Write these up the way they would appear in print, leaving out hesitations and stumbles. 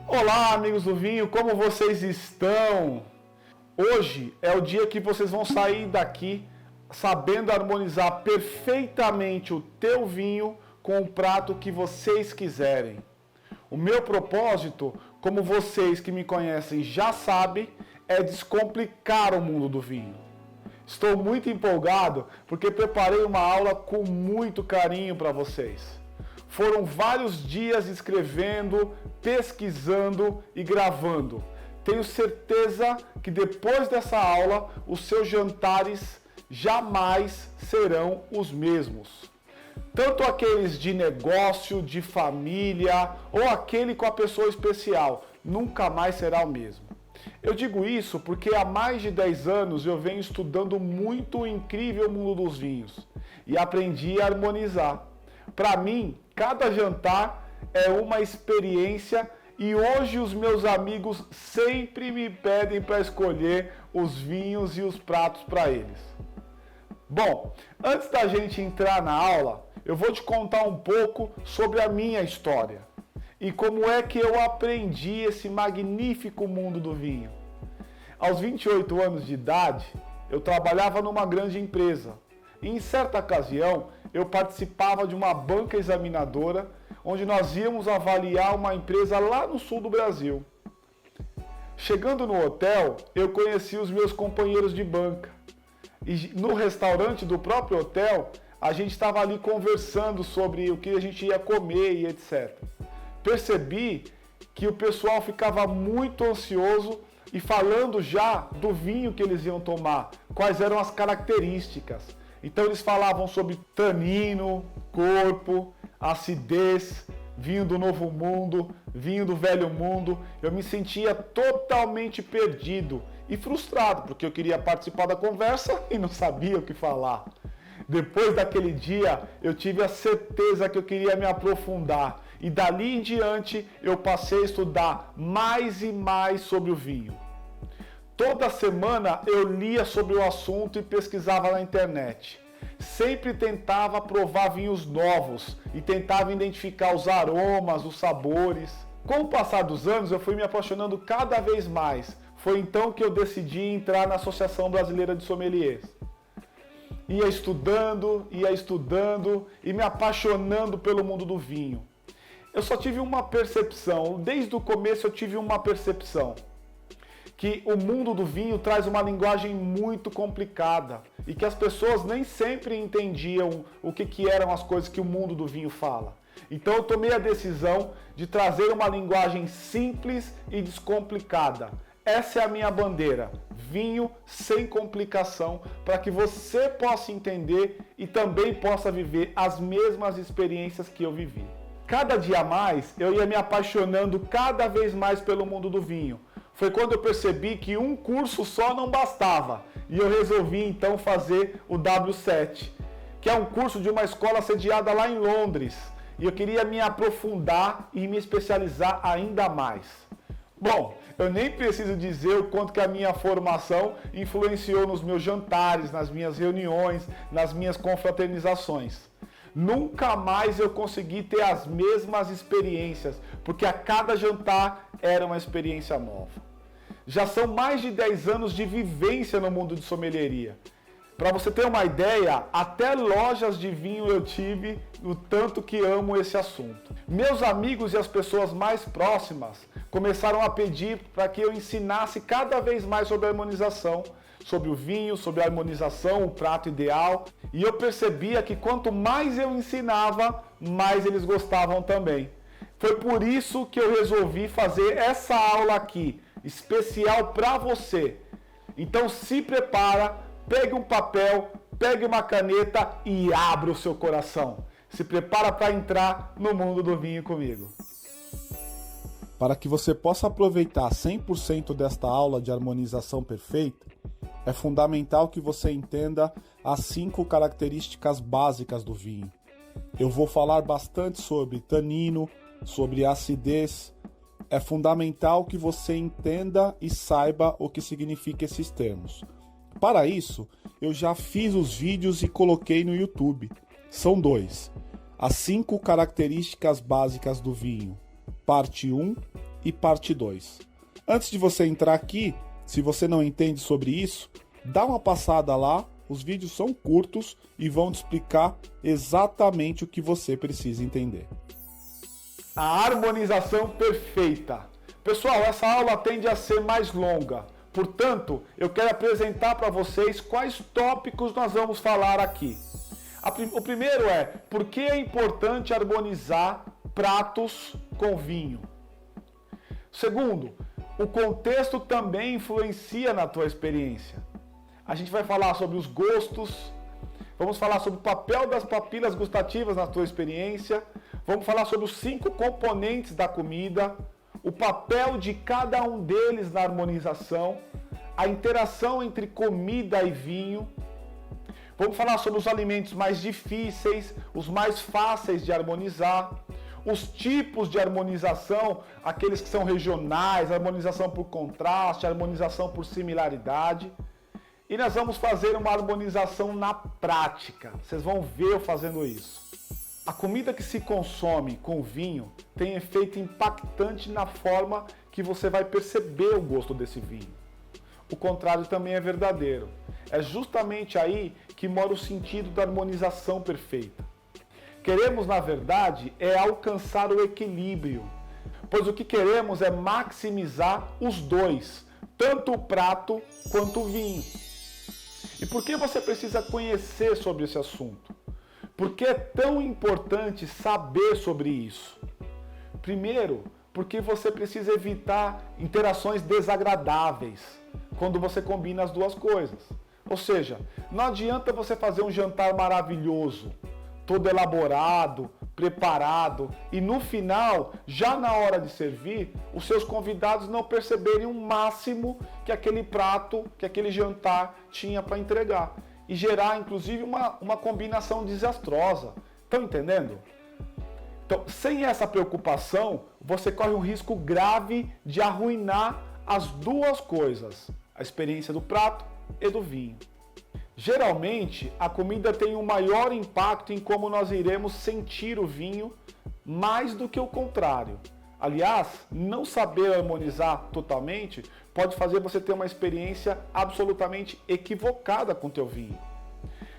Olá, amigos do vinho, como vocês estão? Hoje é o dia que vocês vão sair daqui sabendo harmonizar perfeitamente o teu vinho com o prato que vocês quiserem. O meu propósito, como vocês que me conhecem já sabem, é descomplicar o mundo do vinho. Estou muito empolgado porque preparei uma aula com muito carinho para vocês. Foram vários dias escrevendo, pesquisando e gravando. Tenho certeza que depois dessa aula, os seus jantares jamais serão os mesmos. Tanto aqueles de negócio, de família ou aquele com a pessoa especial, nunca mais será o mesmo. Eu digo isso porque há mais de 10 anos eu venho estudando muito o incrível mundo dos vinhos e aprendi a harmonizar. Para mim, cada jantar é uma experiência e hoje os meus amigos sempre me pedem para escolher os vinhos e os pratos para eles. Bom, antes da gente entrar na aula, eu vou te contar um pouco sobre a minha história e como é que eu aprendi esse magnífico mundo do vinho. Aos 28 anos de idade, eu trabalhava numa grande empresa e em certa ocasião eu participava de uma banca examinadora onde nós íamos avaliar uma empresa lá no sul do Brasil. Chegando no hotel, eu conheci os meus companheiros de banca. E no restaurante do próprio hotel, a gente estava ali conversando sobre o que a gente ia comer e etc. Percebi que o pessoal ficava muito ansioso e falando já do vinho que eles iam tomar, quais eram as características. Então eles falavam sobre tanino, corpo, acidez, vinho do novo mundo, vinho do velho mundo. Eu me sentia totalmente perdido e frustrado, porque eu queria participar da conversa e não sabia o que falar. Depois daquele dia, eu tive a certeza que eu queria me aprofundar. E dali em diante, eu passei a estudar mais e mais sobre o vinho. Toda semana eu lia sobre o assunto e pesquisava na internet. Sempre tentava provar vinhos novos e tentava identificar os aromas, os sabores. Com o passar dos anos, eu fui me apaixonando cada vez mais. Foi então que eu decidi entrar na Associação Brasileira de Sommeliers. Ia estudando e me apaixonando pelo mundo do vinho. Eu só tive uma percepção, desde o começo eu tive uma percepção, que o mundo do vinho traz uma linguagem muito complicada e que as pessoas nem sempre entendiam o que eram as coisas que o mundo do vinho fala. Então eu tomei a decisão de trazer uma linguagem simples e descomplicada. Essa é a minha bandeira, vinho sem complicação, para que você possa entender e também possa viver as mesmas experiências que eu vivi. Cada dia mais eu ia me apaixonando cada vez mais pelo mundo do vinho. Foi quando eu percebi que um curso só não bastava e eu resolvi então fazer o W7, que é um curso de uma escola sediada lá em Londres. E eu queria me aprofundar e me especializar ainda mais. Bom, eu nem preciso dizer o quanto que a minha formação influenciou nos meus jantares, nas minhas reuniões, nas minhas confraternizações. Nunca mais eu consegui ter as mesmas experiências, porque a cada jantar era uma experiência nova. Já são mais de 10 anos de vivência no mundo de sommelieria. Para você ter uma ideia, até lojas de vinho eu tive, no tanto que amo esse assunto. Meus amigos e as pessoas mais próximas começaram a pedir para que eu ensinasse cada vez mais sobre a harmonização, sobre o vinho, sobre a harmonização, o prato ideal. E eu percebia que quanto mais eu ensinava, mais eles gostavam também. Foi por isso que eu resolvi fazer essa aula aqui, especial para você. Então se prepara, pegue um papel, pegue uma caneta e abra o seu coração. Se prepara para entrar no mundo do vinho comigo. Para que você possa aproveitar 100% desta aula de harmonização perfeita, é fundamental que você entenda as 5 características básicas do vinho. Eu vou falar bastante sobre tanino, sobre acidez. É fundamental que você entenda e saiba o que significam esses termos. Para isso, eu já fiz os vídeos e coloquei no YouTube. São 2. As 5 características básicas do vinho, parte 1 e parte 2. Antes de você entrar aqui, se você não entende sobre isso, dá uma passada lá, os vídeos são curtos e vão te explicar exatamente o que você precisa entender. A harmonização perfeita. Pessoal, essa aula tende a ser mais longa, portanto, eu quero apresentar para vocês quais tópicos nós vamos falar aqui. O primeiro é, por que é importante harmonizar pratos com vinho? Segundo, o contexto também influencia na tua experiência. A gente vai falar sobre os gostos, vamos falar sobre o papel das papilas gustativas na tua experiência, vamos falar sobre os 5 componentes da comida, o papel de cada um deles na harmonização, a interação entre comida e vinho. Vamos falar sobre os alimentos mais difíceis, os mais fáceis de harmonizar, os tipos de harmonização, aqueles que são regionais, harmonização por contraste, harmonização por similaridade. E nós vamos fazer uma harmonização na prática. Vocês vão ver eu fazendo isso. A comida que se consome com vinho tem efeito impactante na forma que você vai perceber o gosto desse vinho. O contrário também é verdadeiro. É justamente aí que mora o sentido da harmonização perfeita. Queremos, na verdade, é alcançar o equilíbrio, pois o que queremos é maximizar os dois, tanto o prato quanto o vinho. E por que você precisa conhecer sobre esse assunto? Por que é tão importante saber sobre isso? Primeiro, porque você precisa evitar interações desagradáveis quando você combina as duas coisas. Ou seja, não adianta você fazer um jantar maravilhoso, todo elaborado, preparado, e no final, já na hora de servir, os seus convidados não perceberem o máximo que aquele prato, que aquele jantar tinha para entregar. E gerar, inclusive, uma combinação desastrosa. Estão entendendo? Então, sem essa preocupação, você corre um risco grave de arruinar as duas coisas, a experiência do prato e do vinho. Geralmente, a comida tem um maior impacto em como nós iremos sentir o vinho, mais do que o contrário. Aliás, não saber harmonizar totalmente pode fazer você ter uma experiência absolutamente equivocada com o teu vinho.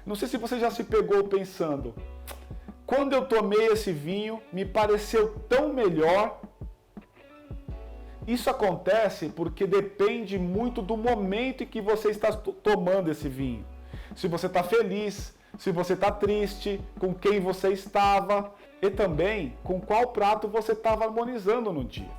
Não sei se você já se pegou pensando, quando eu tomei esse vinho, me pareceu tão melhor. Isso acontece porque depende muito do momento em que você está tomando esse vinho. Se você está feliz, se você está triste, com quem você estava e também com qual prato você estava harmonizando no dia.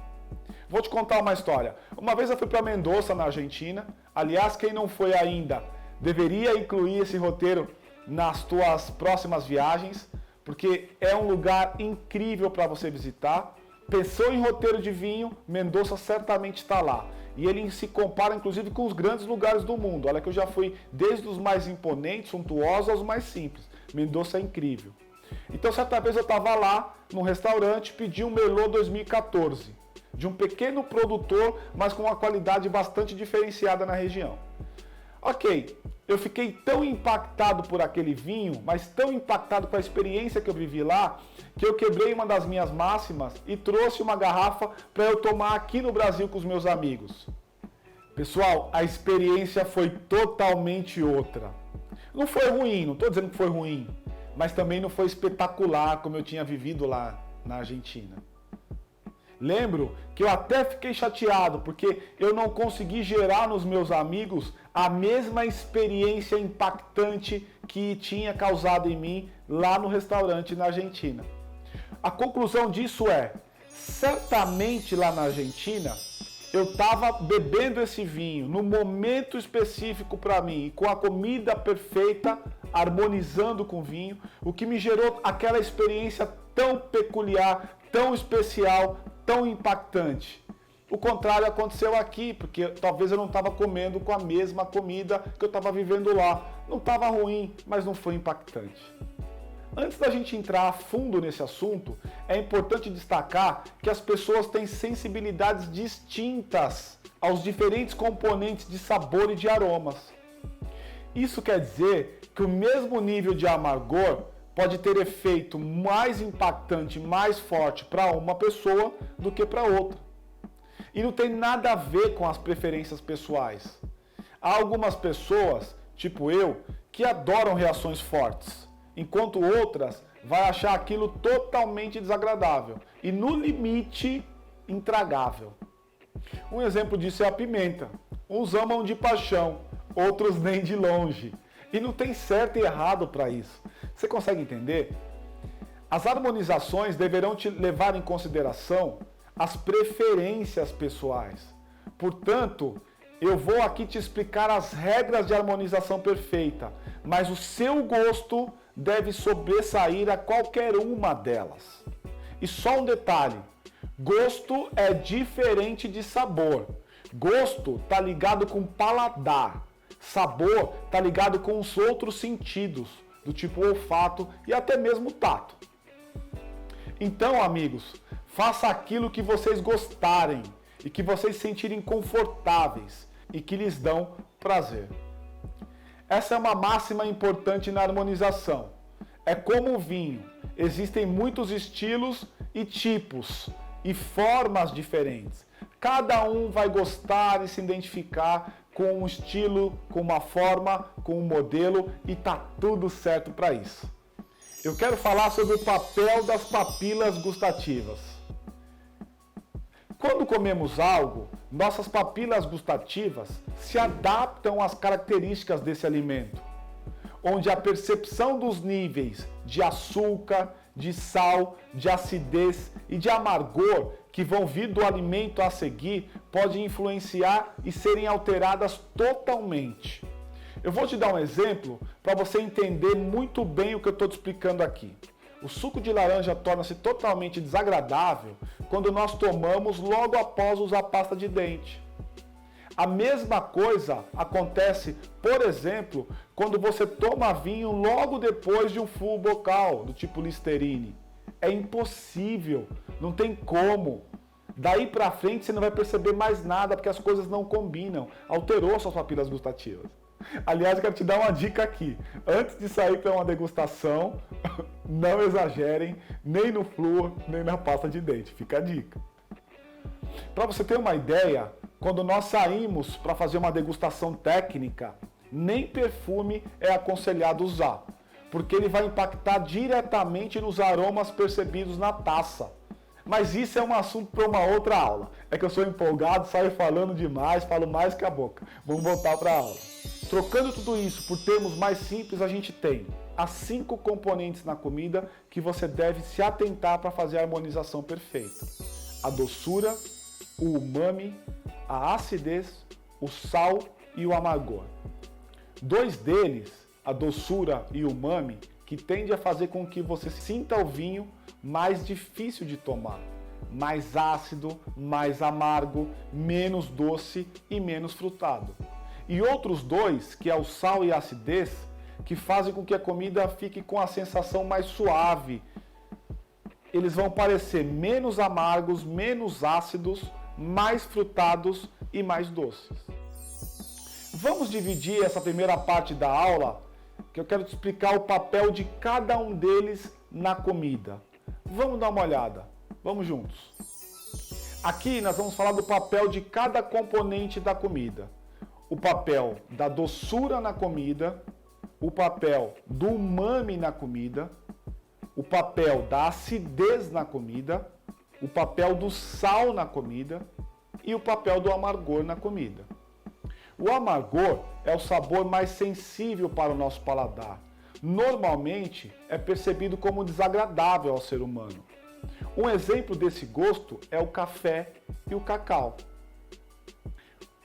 Vou te contar uma história. Uma vez eu fui para Mendoza, na Argentina. Aliás, quem não foi ainda, deveria incluir esse roteiro nas tuas próximas viagens, porque é um lugar incrível para você visitar. Pensou em roteiro de vinho, Mendoza certamente está lá. E ele se compara, inclusive, com os grandes lugares do mundo. Olha que eu já fui desde os mais imponentes, suntuosos, aos mais simples. Mendoza é incrível. Então, certa vez eu estava lá, num restaurante, pedi um Merlot 2014, de um pequeno produtor, mas com uma qualidade bastante diferenciada na região. Ok, eu fiquei tão impactado por aquele vinho, mas tão impactado com a experiência que eu vivi lá, que eu quebrei uma das minhas máximas e trouxe uma garrafa para eu tomar aqui no Brasil com os meus amigos. Pessoal, a experiência foi totalmente outra. Não foi ruim, não estou dizendo que foi ruim, mas também não foi espetacular como eu tinha vivido lá na Argentina. Lembro que eu até fiquei chateado porque eu não consegui gerar nos meus amigos a mesma experiência impactante que tinha causado em mim lá no restaurante na Argentina. A conclusão disso é, certamente lá na Argentina, eu estava bebendo esse vinho no momento específico para mim, com a comida perfeita, harmonizando com o vinho, o que me gerou aquela experiência tão peculiar, tão especial, tão impactante. O contrário aconteceu aqui, porque talvez eu não estava comendo com a mesma comida que eu estava vivendo lá. Não estava ruim, mas não foi impactante. Antes da gente entrar a fundo nesse assunto, é importante destacar que as pessoas têm sensibilidades distintas aos diferentes componentes de sabor e de aromas. Isso quer dizer que o mesmo nível de amargor pode ter efeito mais impactante, mais forte para uma pessoa do que para outra. E não tem nada a ver com as preferências pessoais. Há algumas pessoas, tipo eu, que adoram reações fortes, enquanto outras vai achar aquilo totalmente desagradável e, no limite, intragável. Um exemplo disso é a pimenta. Uns amam de paixão, outros nem de longe. E não tem certo e errado para isso. Você consegue entender? As harmonizações deverão te levar em consideração as preferências pessoais. Portanto, eu vou aqui te explicar as regras de harmonização perfeita, mas o seu gosto deve sobressair a qualquer uma delas. E só um detalhe, gosto é diferente de sabor. Gosto está ligado com paladar, sabor está ligado com os outros sentidos, do tipo olfato e até mesmo tato. Então, amigos, faça aquilo que vocês gostarem e que vocês sentirem confortáveis e que lhes dão prazer. Essa é uma máxima importante na harmonização. É como o vinho, existem muitos estilos e tipos e formas diferentes. Cada um vai gostar e se identificar com um estilo, com uma forma, com um modelo e tá tudo certo para isso. Eu quero falar sobre o papel das papilas gustativas. Quando comemos algo, nossas papilas gustativas se adaptam às características desse alimento, onde a percepção dos níveis de açúcar, de sal, de acidez e de amargor que vão vir do alimento a seguir pode influenciar e serem alteradas totalmente. Eu vou te dar um exemplo para você entender muito bem o que eu estou te explicando aqui. O suco de laranja torna-se totalmente desagradável quando nós tomamos logo após usar pasta de dente. A mesma coisa acontece, por exemplo, quando você toma vinho logo depois de um full bocal, do tipo Listerine. É impossível, não tem como. Daí pra frente você não vai perceber mais nada porque as coisas não combinam. Alterou suas papilas gustativas. Aliás, eu quero te dar uma dica aqui. Antes de sair para uma degustação, não exagerem nem no flúor, nem na pasta de dente. Fica a dica. Para você ter uma ideia, quando nós saímos para fazer uma degustação técnica, nem perfume é aconselhado usar, porque ele vai impactar diretamente nos aromas percebidos na taça. Mas isso é um assunto para uma outra aula. É que eu sou empolgado, saio falando demais, falo mais que a boca. Vamos voltar para a aula. Trocando tudo isso por termos mais simples, a gente tem as 5 componentes na comida que você deve se atentar para fazer a harmonização perfeita. A doçura, o umami, a acidez, o sal e o amargor. 2 deles, a doçura e o umami, que tende a fazer com que você sinta o vinho mais difícil de tomar, mais ácido, mais amargo, menos doce e menos frutado. E outros 2, que é o sal e a acidez, que fazem com que a comida fique com a sensação mais suave. Eles vão parecer menos amargos, menos ácidos, mais frutados e mais doces. Vamos dividir essa primeira parte da aula, que eu quero te explicar o papel de cada um deles na comida. Vamos dar uma olhada, vamos juntos. Aqui nós vamos falar do papel de cada componente da comida. O papel da doçura na comida, o papel do umami na comida, o papel da acidez na comida, o papel do sal na comida e o papel do amargor na comida. O amargor é o sabor mais sensível para o nosso paladar. Normalmente é percebido como desagradável ao ser humano. Um exemplo desse gosto é o café e o cacau.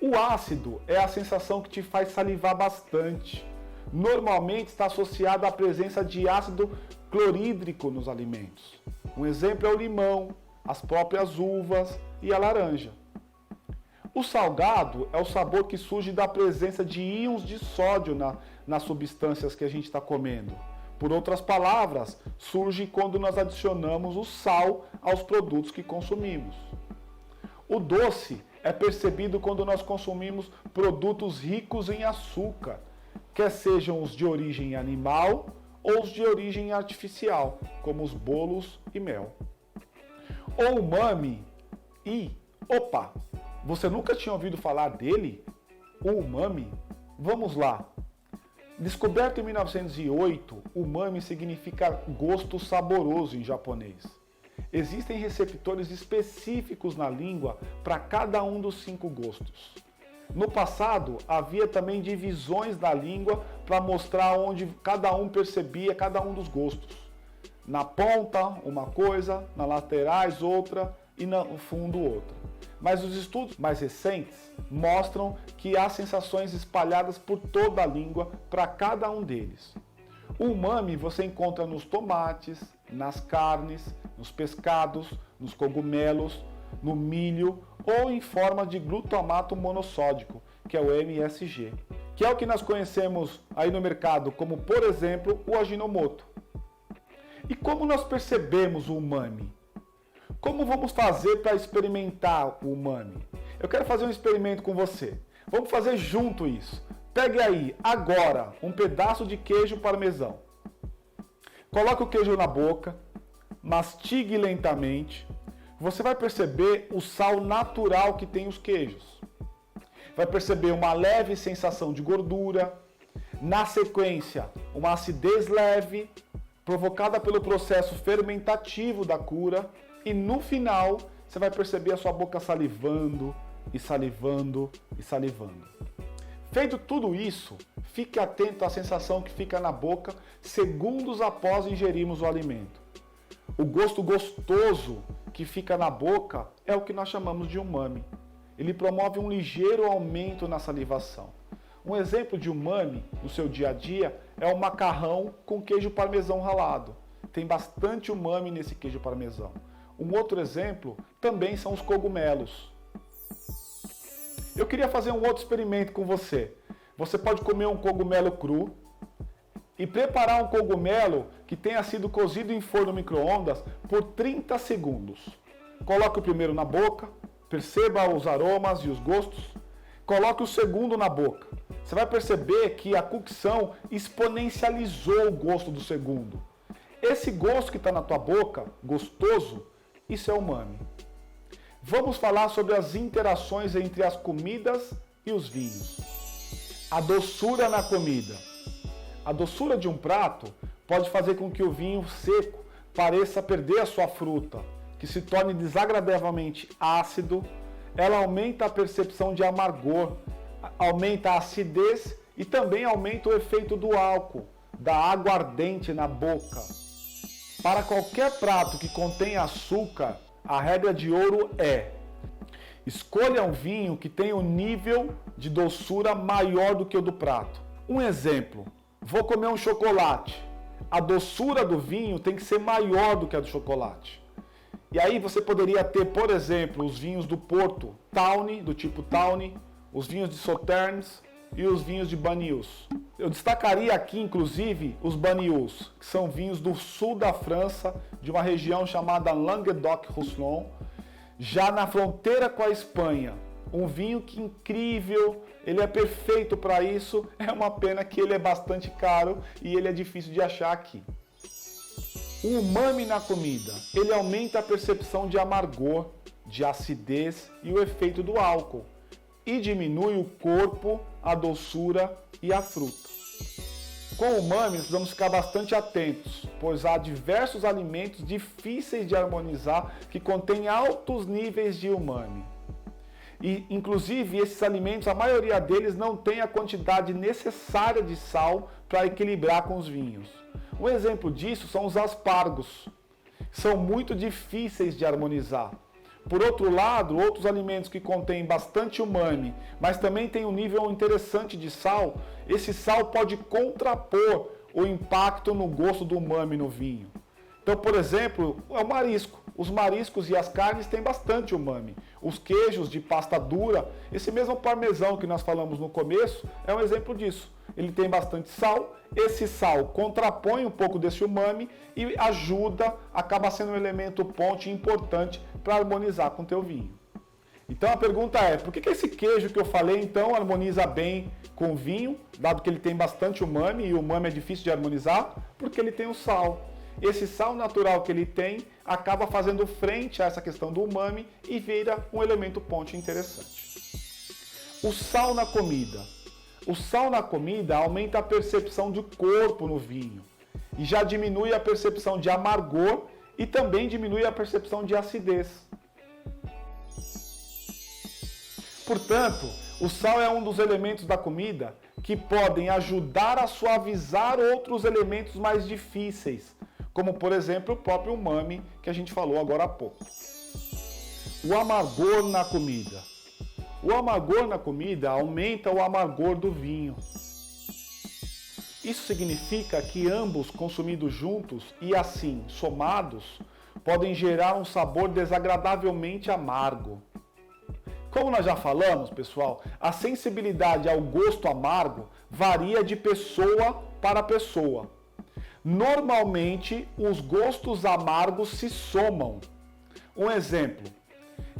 O ácido é a sensação que te faz salivar bastante. Normalmente está associado à presença de ácido clorídrico nos alimentos. Um exemplo é o limão, as próprias uvas e a laranja. O salgado é o sabor que surge da presença de íons de sódio nas substâncias que a gente está comendo. Por outras palavras, surge quando nós adicionamos o sal aos produtos que consumimos. O doce é percebido quando nós consumimos produtos ricos em açúcar, quer sejam os de origem animal ou os de origem artificial, como os bolos e mel. O umami Você nunca tinha ouvido falar dele? O umami? Vamos lá. Descoberto em 1908, umami significa gosto saboroso em japonês. Existem receptores específicos na língua para cada um dos 5 gostos. No passado, havia também divisões da língua para mostrar onde cada um percebia cada um dos gostos. Na ponta, uma coisa, nas laterais, outra e no fundo, outra. Mas os estudos mais recentes mostram que há sensações espalhadas por toda a língua para cada um deles. O umami você encontra nos tomates, nas carnes, nos pescados, nos cogumelos, no milho ou em forma de glutamato monossódico, que é o MSG, que é o que nós conhecemos aí no mercado como, por exemplo, o Ajinomoto. E como nós percebemos o umami? Como vamos fazer para experimentar o umami? Eu quero fazer um experimento com você. Vamos fazer junto isso. Pegue aí, agora, um pedaço de queijo parmesão. Coloque o queijo na boca, mastigue lentamente. Você vai perceber o sal natural que tem os queijos. Vai perceber uma leve sensação de gordura. Na sequência, uma acidez leve, provocada pelo processo fermentativo da cura. E no final, você vai perceber a sua boca salivando e salivando e salivando. Feito tudo isso, fique atento à sensação que fica na boca segundos após ingerirmos o alimento. O gosto gostoso que fica na boca é o que nós chamamos de umami. Ele promove um ligeiro aumento na salivação. Um exemplo de umami no seu dia a dia é o macarrão com queijo parmesão ralado. Tem bastante umami nesse queijo parmesão. Um outro exemplo também são os cogumelos. Eu queria fazer um outro experimento com você. Você pode comer um cogumelo cru e preparar um cogumelo que tenha sido cozido em forno micro-ondas por 30 segundos. Coloque o primeiro na boca, perceba os aromas e os gostos. Coloque o segundo na boca. Você vai perceber que a cocção exponencializou o gosto do segundo. Esse gosto que está na tua boca, gostoso, isso é umami. Vamos falar sobre as interações entre as comidas e os vinhos. A doçura na comida. A doçura de um prato pode fazer com que o vinho seco pareça perder a sua fruta, que se torne desagradavelmente ácido. Ela aumenta a percepção de amargor, aumenta a acidez e também aumenta o efeito do álcool, da aguardente na boca. Para qualquer prato que contém açúcar, a regra de ouro é: escolha um vinho que tenha um nível de doçura maior do que o do prato. Um exemplo, vou comer um chocolate. A doçura do vinho tem que ser maior do que a do chocolate. E aí você poderia ter, por exemplo, os vinhos do Porto, Tawny, do tipo Tawny, os vinhos de Sauternes e os vinhos de Banyuls. Eu destacaria aqui, inclusive, os Banyuls, que são vinhos do sul da França, de uma região chamada Languedoc-Roussillon, já na fronteira com a Espanha. Um vinho que incrível, ele é perfeito para isso, é uma pena que ele é bastante caro e ele é difícil de achar aqui. O umami na comida, ele aumenta a percepção de amargor, de acidez e o efeito do álcool, e diminui o corpo, a doçura e a fruta. Com o umami, precisamos ficar bastante atentos, pois há diversos alimentos difíceis de harmonizar que contêm altos níveis de umami. E, inclusive, esses alimentos, a maioria deles não tem a quantidade necessária de sal para equilibrar com os vinhos. Um exemplo disso são os aspargos. São muito difíceis de harmonizar. Por outro lado, outros alimentos que contêm bastante umami, mas também tem um nível interessante de sal, esse sal pode contrapor o impacto no gosto do umami no vinho. Então, por exemplo, é o marisco. Os mariscos e as carnes têm bastante umami. Os queijos de pasta dura, esse mesmo parmesão que nós falamos no começo, é um exemplo disso. Ele tem bastante sal, esse sal contrapõe um pouco desse umami e ajuda, acaba sendo um elemento ponte importante para harmonizar com o teu vinho. Então a pergunta é, por que esse queijo que eu falei então harmoniza bem com o vinho, dado que ele tem bastante umami e o umami é difícil de harmonizar? Porque ele tem o sal. esse sal natural que ele tem acaba fazendo frente a essa questão do umami e vira um elemento ponte interessante. O sal na comida. O sal na comida aumenta a percepção de corpo no vinho e já diminui a percepção de amargor e também diminui a percepção de acidez. Portanto, o sal é um dos elementos da comida que podem ajudar a suavizar outros elementos mais difíceis, como por exemplo o próprio umami que a gente falou agora há pouco. O amargor na comida. O amargor na comida aumenta o amargor do vinho. Isso significa que ambos consumidos juntos e assim somados podem gerar um sabor desagradavelmente amargo. Como nós já falamos, pessoal, a sensibilidade ao gosto amargo varia de pessoa para pessoa. Normalmente, os gostos amargos se somam. Um exemplo,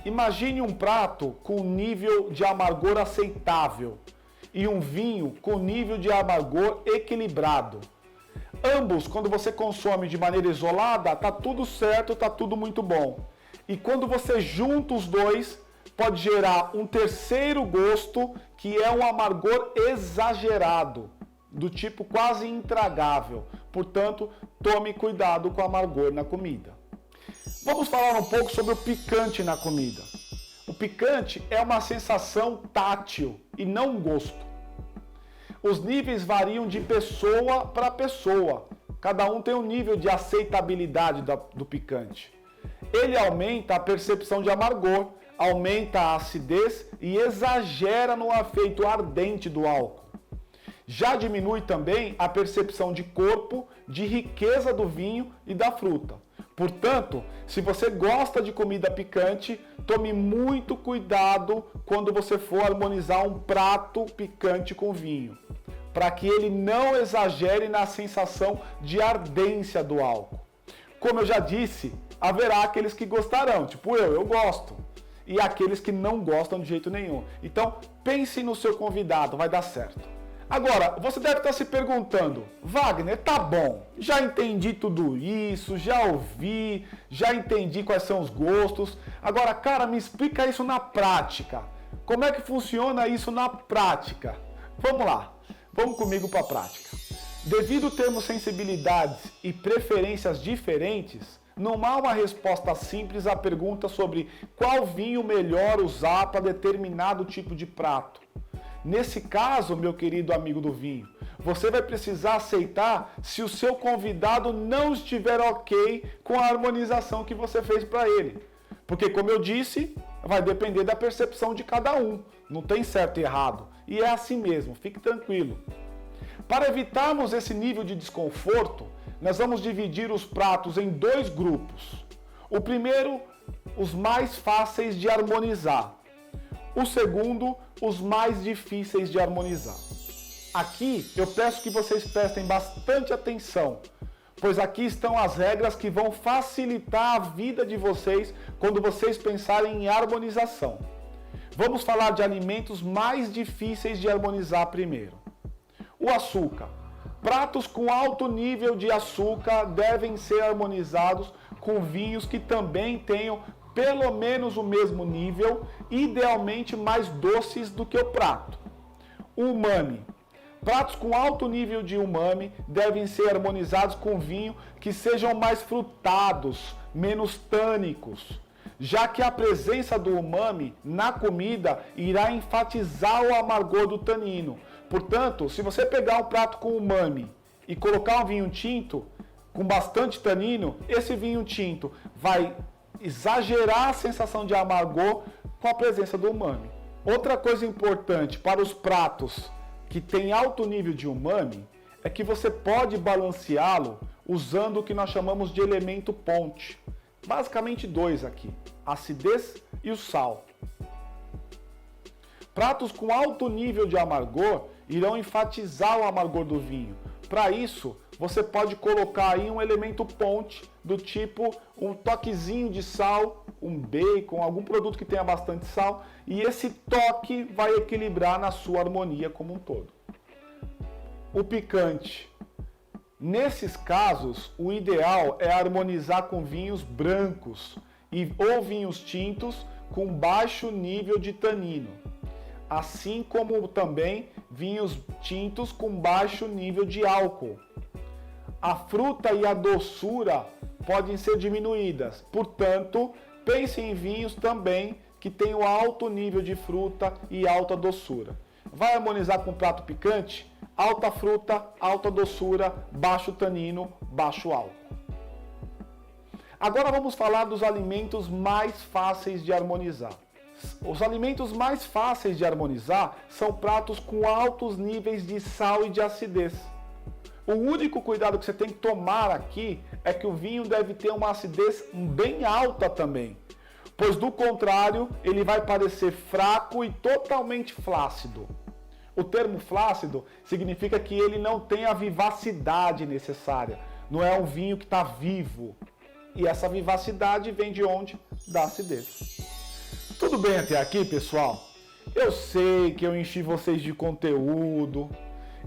imagine um prato com nível de amargor aceitável e um vinho com nível de amargor equilibrado. Ambos, quando você consome de maneira isolada, tá tudo certo, tá tudo muito bom. E quando você junta os dois, pode gerar um terceiro gosto, que é um amargor exagerado, do tipo quase intragável. Portanto, tome cuidado com o amargor na comida. Vamos falar um pouco sobre o picante na comida. O picante é uma sensação tátil e não um gosto. Os níveis variam de pessoa para pessoa. Cada um tem um nível de aceitabilidade do picante. Ele aumenta a percepção de amargor, aumenta a acidez e exagera no efeito ardente do álcool. Já diminui também a percepção de corpo, de riqueza do vinho e da fruta. Portanto, se você gosta de comida picante, tome muito cuidado quando você for harmonizar um prato picante com vinho, para que ele não exagere na sensação de ardência do álcool. Como eu já disse, haverá aqueles que gostarão, tipo eu gosto, e aqueles que não gostam de jeito nenhum. Então, pense no seu convidado, vai dar certo. Agora, você deve estar se perguntando, Wagner, tá bom, já entendi tudo isso, já ouvi, já entendi quais são os gostos. Agora, cara, me explica isso na prática. Como é que funciona isso na prática? Vamos lá, vamos comigo para a prática. Devido termos sensibilidades e preferências diferentes, não há uma resposta simples à pergunta sobre qual vinho melhor usar para determinado tipo de prato. Nesse caso, meu querido amigo do vinho, você vai precisar aceitar se o seu convidado não estiver ok com a harmonização que você fez para ele. Porque, como eu disse, vai depender da percepção de cada um. Não tem certo e errado. E é assim mesmo, fique tranquilo. Para evitarmos esse nível de desconforto, nós vamos dividir os pratos em dois grupos. O primeiro, os mais fáceis de harmonizar. O segundo, os mais difíceis de harmonizar. Aqui eu peço que vocês prestem bastante atenção, pois aqui estão as regras que vão facilitar a vida de vocês quando vocês pensarem em harmonização. Vamos falar de alimentos mais difíceis de harmonizar primeiro. O açúcar. Pratos com alto nível de açúcar devem ser harmonizados com vinhos que também tenham pelo menos o mesmo nível, idealmente mais doces do que o prato. O umami. Pratos com alto nível de umami devem ser harmonizados com vinho que sejam mais frutados, menos tânicos, já que a presença do umami na comida irá enfatizar o amargor do tanino. Portanto, se você pegar um prato com umami e colocar um vinho tinto com bastante tanino, esse vinho tinto vai exagerar a sensação de amargor com a presença do umami. Outra coisa importante para os pratos que têm alto nível de umami é que você pode balanceá-lo usando o que nós chamamos de elemento ponte. Basicamente dois aqui, a acidez e o sal. Pratos com alto nível de amargor irão enfatizar o amargor do vinho. Para isso, você pode colocar aí um elemento ponte do tipo um toquezinho de sal, um bacon, algum produto que tenha bastante sal, e esse toque vai equilibrar na sua harmonia como um todo. O picante. Nesses casos, o ideal é harmonizar com vinhos brancos ou vinhos tintos com baixo nível de tanino, assim como também vinhos tintos com baixo nível de álcool. A fruta e a doçura podem ser diminuídas, portanto, pense em vinhos também que tenham alto nível de fruta e alta doçura. Vai harmonizar com prato picante? Alta fruta, alta doçura, baixo tanino, baixo álcool. Agora vamos falar dos alimentos mais fáceis de harmonizar. Os alimentos mais fáceis de harmonizar são pratos com altos níveis de sal e de acidez. O único cuidado que você tem que tomar aqui é que o vinho deve ter uma acidez bem alta também, pois do contrário ele vai parecer fraco e totalmente flácido. O termo flácido significa que ele não tem a vivacidade necessária, não é um vinho que está vivo. E essa vivacidade vem de onde? Da acidez. Tudo bem até aqui, pessoal? Eu sei que eu enchi vocês de conteúdo.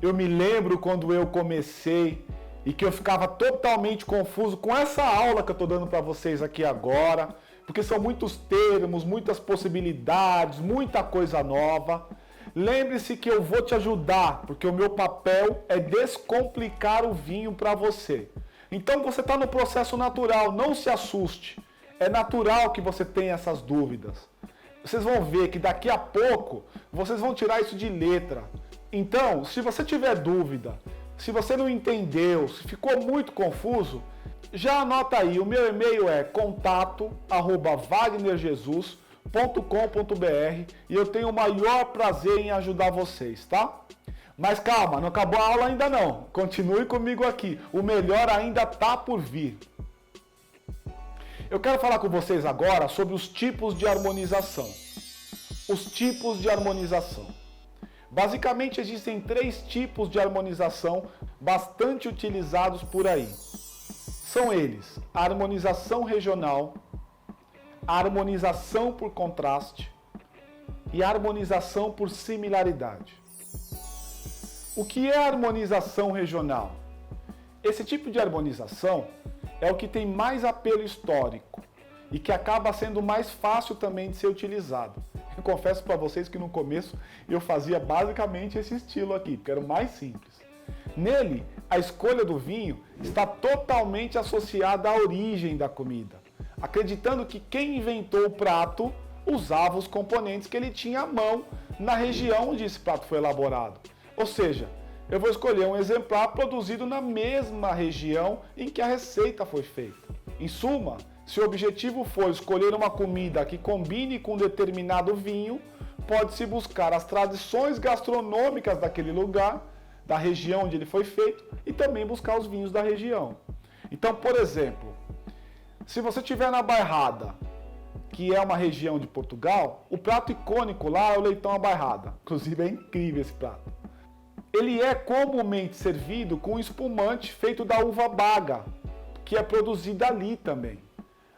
Eu me lembro quando eu comecei e que eu ficava totalmente confuso com essa aula que eu estou dando para vocês aqui agora, porque são muitos termos, muitas possibilidades, muita coisa nova. Lembre-se que eu vou te ajudar, porque o meu papel é descomplicar o vinho para você. Então você está no processo natural, não se assuste. É natural que você tenha essas dúvidas. Vocês vão ver que daqui a pouco vocês vão tirar isso de letra. Então, se você tiver dúvida, se você não entendeu, se ficou muito confuso, já anota aí, o meu e-mail é contato@wagnerjesus.com.br e eu tenho o maior prazer em ajudar vocês, tá? Mas calma, não acabou a aula ainda não. Continue comigo aqui, o melhor ainda tá por vir. Eu quero falar com vocês agora sobre os tipos de harmonização. Os tipos de harmonização. Basicamente existem 3 tipos de harmonização bastante utilizados por aí. São eles: a harmonização regional, a harmonização por contraste e a harmonização por similaridade. O que é a harmonização regional? Esse tipo de harmonização é o que tem mais apelo histórico e que acaba sendo mais fácil também de ser utilizado. Eu confesso para vocês que no começo eu fazia basicamente esse estilo aqui, porque era o mais simples. Nele, a escolha do vinho está totalmente associada à origem da comida, acreditando que quem inventou o prato usava os componentes que ele tinha à mão na região onde esse prato foi elaborado. Ou seja, eu vou escolher um exemplar produzido na mesma região em que a receita foi feita. Em suma, se o objetivo for escolher uma comida que combine com determinado vinho, pode-se buscar as tradições gastronômicas daquele lugar, da região onde ele foi feito, e também buscar os vinhos da região. Então, por exemplo, se você estiver na Bairrada, que é uma região de Portugal, o prato icônico lá é o leitão à bairrada. Inclusive é incrível esse prato. Ele é comumente servido com espumante feito da uva baga, que é produzida ali também.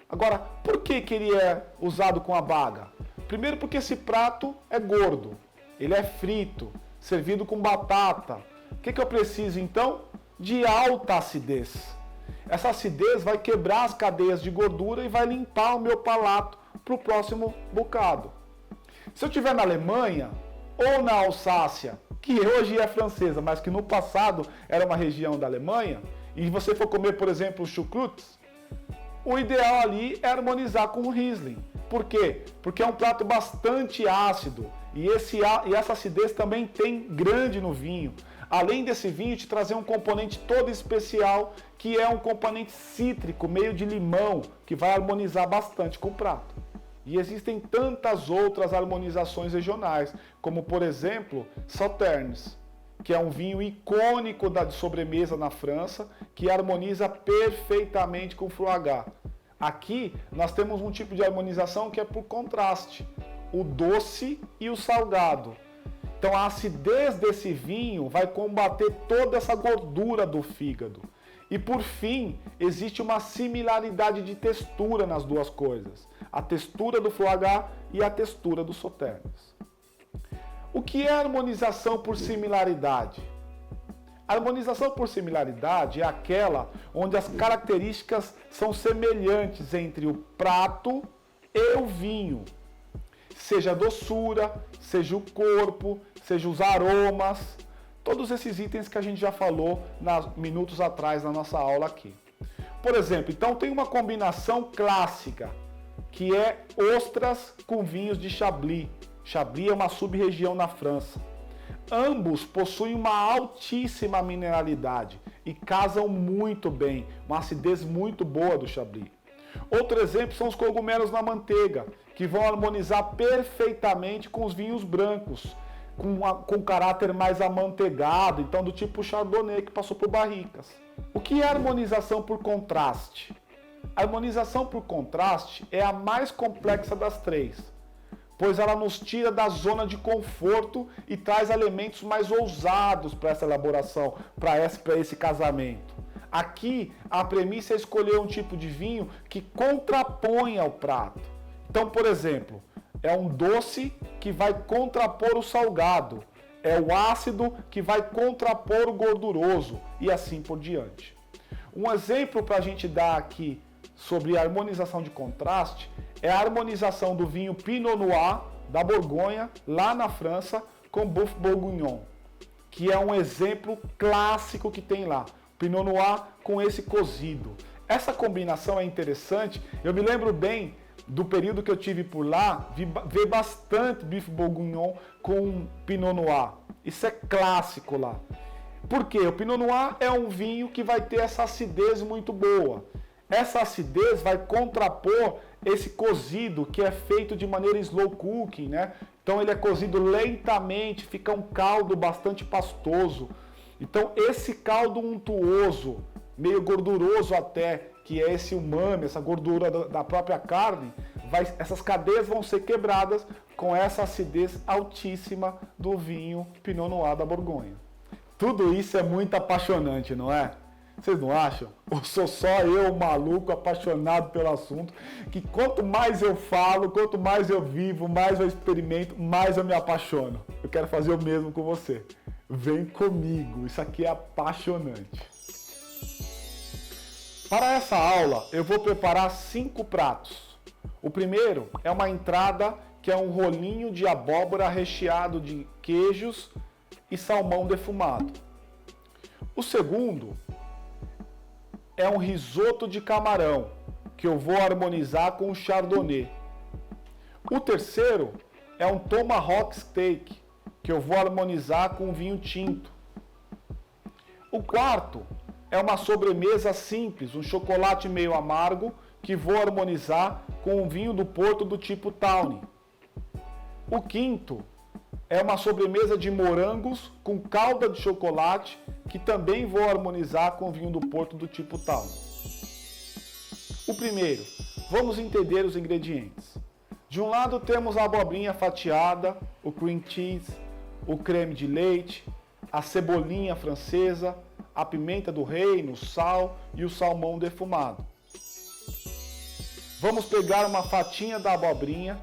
Agora, por que ele é usado com a baga? Primeiro porque esse prato é gordo, ele é frito, servido com batata. O que eu preciso então? De alta acidez. Essa acidez vai quebrar as cadeias de gordura e vai limpar o meu palato para o próximo bocado. Se eu estiver na Alemanha ou na Alsácia, que hoje é francesa, mas que no passado era uma região da Alemanha, e você for comer, por exemplo, chucrutes, o ideal ali é harmonizar com o Riesling. Por quê? Porque é um prato bastante ácido e essa acidez também tem grande no vinho. Além desse vinho te trazer um componente todo especial, que é um componente cítrico, meio de limão, que vai harmonizar bastante com o prato. E existem tantas outras harmonizações regionais, como por exemplo, Sauternes, que é um vinho icônico da sobremesa na França, que harmoniza perfeitamente com o Foie Gras. Aqui nós temos um tipo de harmonização que é por contraste, o doce e o salgado. Então a acidez desse vinho vai combater toda essa gordura do fígado. E por fim, existe uma similaridade de textura nas duas coisas. A textura do Foie Gras e a textura do Sauternes. O que é harmonização por similaridade? A harmonização por similaridade é aquela onde as características são semelhantes entre o prato e o vinho. Seja a doçura, seja o corpo, seja os aromas, todos esses itens que a gente já falou minutos atrás na nossa aula aqui. Por exemplo, então tem uma combinação clássica, que é ostras com vinhos de Chablis. Chablis é uma sub-região na França. Ambos possuem uma altíssima mineralidade e casam muito bem, uma acidez muito boa do Chablis. Outro exemplo são os cogumelos na manteiga, que vão harmonizar perfeitamente com os vinhos brancos, com caráter mais amanteigado, então do tipo Chardonnay que passou por barricas. O que é harmonização por contraste? A harmonização por contraste é a mais complexa das três, pois ela nos tira da zona de conforto e traz elementos mais ousados para essa elaboração, para esse casamento. Aqui, a premissa é escolher um tipo de vinho que contrapõe ao prato. Então, por exemplo, é um doce que vai contrapor o salgado, é o ácido que vai contrapor o gorduroso e assim por diante. Um exemplo para a gente dar aqui sobre a harmonização de contraste é a harmonização do vinho Pinot Noir da Borgonha, lá na França, com Boeuf Bourguignon, que é um exemplo clássico que tem lá. Pinot Noir com esse cozido. Essa combinação é interessante. Eu me lembro bem do período que eu tive por lá, ver bastante Boeuf Bourguignon com Pinot Noir. Isso é clássico lá. Por quê? O Pinot Noir é um vinho que vai ter essa acidez muito boa. Essa acidez vai contrapor esse cozido que é feito de maneira slow cooking, né? Então ele é cozido lentamente, fica um caldo bastante pastoso. Então esse caldo untuoso, meio gorduroso até, que é esse umami, essa gordura da própria carne, essas cadeias vão ser quebradas com essa acidez altíssima do vinho Pinot Noir da Borgonha. Tudo isso é muito apaixonante, não é? Vocês não acham? Ou sou só eu, maluco, apaixonado pelo assunto, que quanto mais eu falo, quanto mais eu vivo, mais eu experimento, mais eu me apaixono. Eu quero fazer o mesmo com você. Vem comigo, isso aqui é apaixonante. Para essa aula, eu vou preparar 5 pratos. O primeiro é uma entrada, que é um rolinho de abóbora recheado de queijos e salmão defumado. O segundo é um risoto de camarão, que eu vou harmonizar com o Chardonnay. O terceiro é um tomahawk steak, que eu vou harmonizar com vinho tinto. O quarto é uma sobremesa simples, um chocolate meio amargo, que vou harmonizar com um vinho do Porto do tipo Tawny. O quinto é uma sobremesa de morangos com calda de chocolate, que também vou harmonizar com vinho do Porto do tipo Tawny. O primeiro, vamos entender os ingredientes. De um lado temos a abobrinha fatiada, o cream cheese, o creme de leite, a cebolinha francesa, a pimenta do reino, o sal e o salmão defumado. Vamos pegar uma fatinha da abobrinha,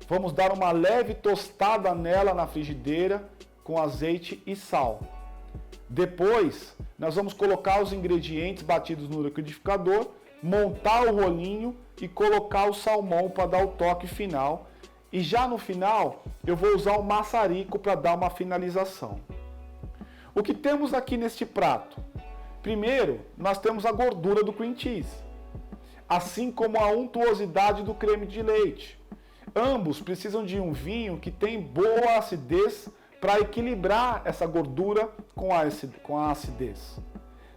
vamos dar uma leve tostada nela na frigideira com azeite e sal. Depois, nós vamos colocar os ingredientes batidos no liquidificador, montar o rolinho e colocar o salmão para dar o toque final. E já no final, eu vou usar o maçarico para dar uma finalização. O que temos aqui neste prato? Primeiro, nós temos a gordura do cream cheese, assim como a untuosidade do creme de leite. Ambos precisam de um vinho que tem boa acidez para equilibrar essa gordura com a acidez.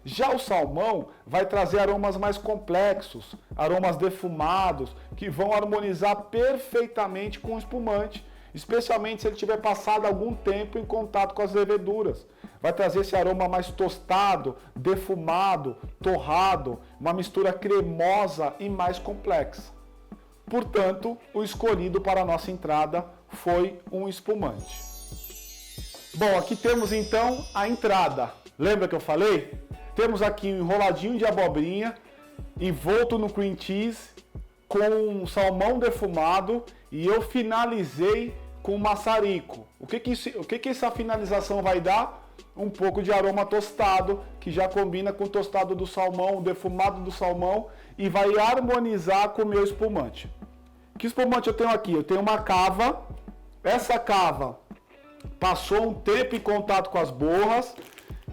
Já o salmão vai trazer aromas mais complexos, aromas defumados, que vão harmonizar perfeitamente com o espumante, especialmente se ele tiver passado algum tempo em contato com as leveduras. Vai trazer esse aroma mais tostado, defumado, torrado, uma mistura cremosa e mais complexa. Portanto, o escolhido para a nossa entrada foi um espumante. Bom, aqui temos então a entrada. Lembra que eu falei? Temos aqui um enroladinho de abobrinha, envolto no cream cheese, com um salmão defumado, e eu finalizei com maçarico. O que essa finalização vai dar? um pouco de aroma tostado, que já combina com o tostado do salmão, o defumado do salmão, e vai harmonizar com o meu espumante. Que espumante eu tenho aqui? Eu tenho uma cava. Essa cava passou um tempo em contato com as borras,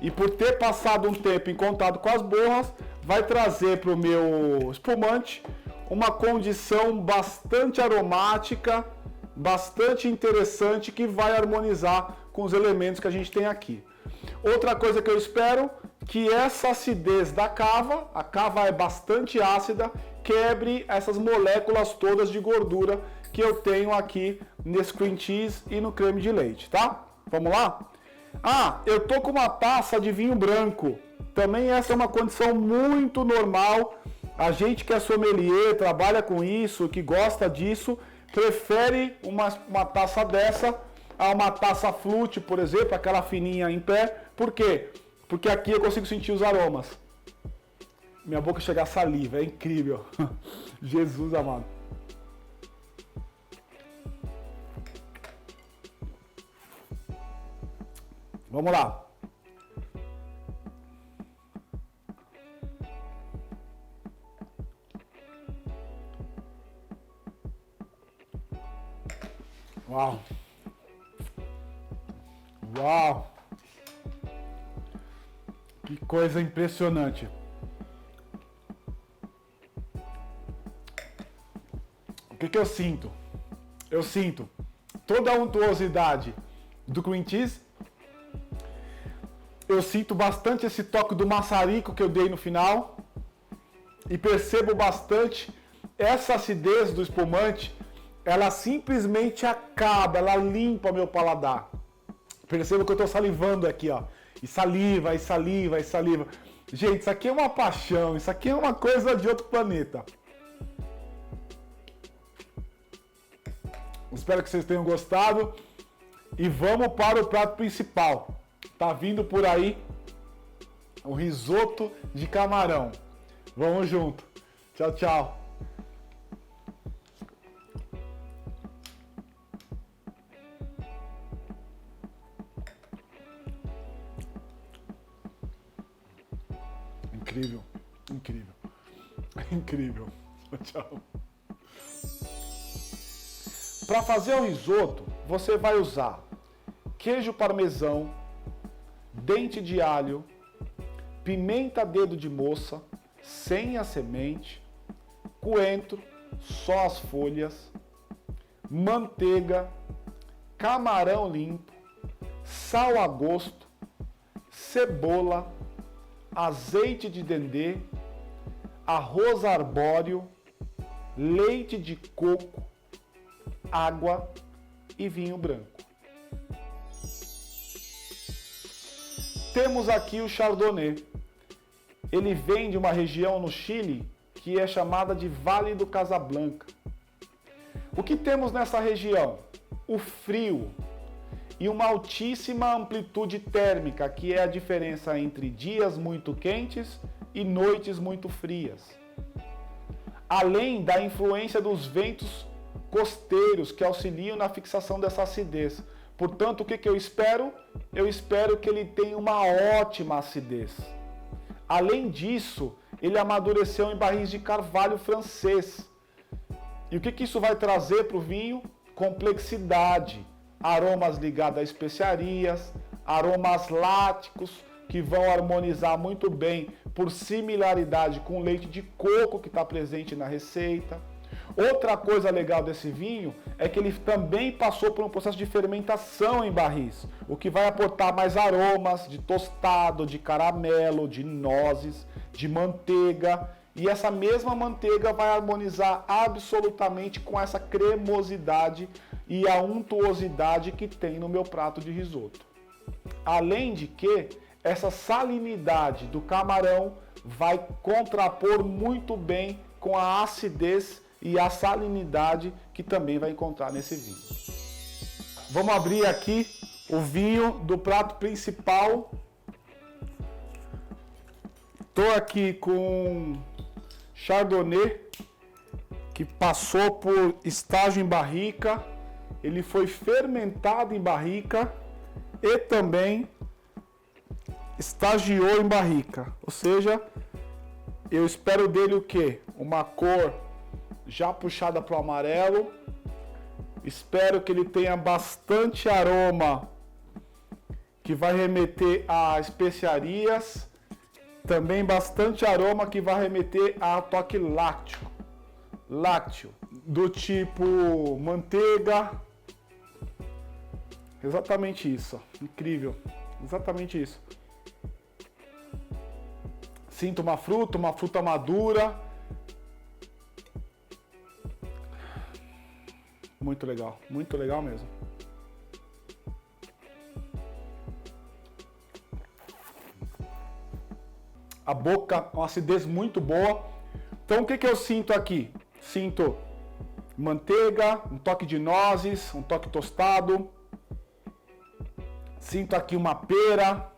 e por ter passado um tempo em contato com as borras, vai trazer para o meu espumante uma condição bastante aromática, bastante interessante, que vai harmonizar com os elementos que a gente tem aqui. Outra coisa que eu espero, que essa acidez da cava, a cava é bastante ácida, quebre essas moléculas todas de gordura que eu tenho aqui nesse cream cheese e no creme de leite, tá? Vamos lá? Ah, eu tô com uma taça de vinho branco. Também essa é uma condição muito normal. A gente que é sommelier, trabalha com isso, que gosta disso, prefere uma taça dessa a uma taça flute, por exemplo, aquela fininha em pé. Por quê? Porque aqui eu consigo sentir os aromas. Minha boca chega a saliva, é incrível. Jesus amado. Vamos lá. Uau! Uau! Que coisa impressionante! O que eu sinto? Eu sinto toda a untuosidade do cream cheese. Eu sinto bastante esse toque do maçarico que eu dei no final. E percebo bastante essa acidez do espumante. Ela simplesmente acaba, ela limpa meu paladar. Perceba que eu estou salivando aqui, ó. E saliva, e saliva, e saliva. Gente, isso aqui é uma paixão, isso aqui é uma coisa de outro planeta. Espero que vocês tenham gostado. E vamos para o prato principal. Tá vindo por aí o risoto de camarão. Vamos junto. Tchau, tchau. Incrível, incrível, incrível. Tchau. Para fazer o risoto, você vai usar queijo parmesão, dente de alho, pimenta dedo de moça, sem a semente, coentro, só as folhas, manteiga, camarão limpo, sal a gosto, cebola, azeite de dendê, arroz arbóreo, leite de coco, água e vinho branco. Temos aqui o Chardonnay. Ele vem de uma região no Chile que é chamada de Vale do Casablanca. O que temos nessa região? O frio e uma altíssima amplitude térmica, que é a diferença entre dias muito quentes e noites muito frias. Além da influência dos ventos costeiros que auxiliam na fixação dessa acidez. Portanto, o que eu espero? Eu espero que ele tenha uma ótima acidez. Além disso, ele amadureceu em barris de carvalho francês. E o que isso vai trazer para o vinho? Complexidade, aromas ligados a especiarias, aromas láticos, que vão harmonizar muito bem por similaridade com o leite de coco que está presente na receita. Outra coisa legal desse vinho é que ele também passou por um processo de fermentação em barris, o que vai aportar mais aromas de tostado, de caramelo, de nozes, de manteiga. E essa mesma manteiga vai harmonizar absolutamente com essa cremosidade e a untuosidade que tem no meu prato de risoto. Além de que essa salinidade do camarão vai contrapor muito bem com a acidez e a salinidade que também vai encontrar nesse vinho. Vamos abrir aqui o vinho do prato principal. Estou aqui com Chardonnay, que passou por estágio em barrica, ele foi fermentado em barrica e também estagiou em barrica. Ou seja, eu espero dele o quê? Uma cor já puxada para o amarelo. Espero que ele tenha bastante aroma, que vai remeter a especiarias. Também bastante aroma que vai remeter a toque lácteo. Lácteo, do tipo manteiga. Exatamente isso, incrível. Exatamente isso. Sinto uma fruta madura. Muito legal mesmo. A boca, uma acidez muito boa. Então o que eu sinto aqui? Sinto manteiga, um toque de nozes, um toque tostado. Sinto aqui uma pera,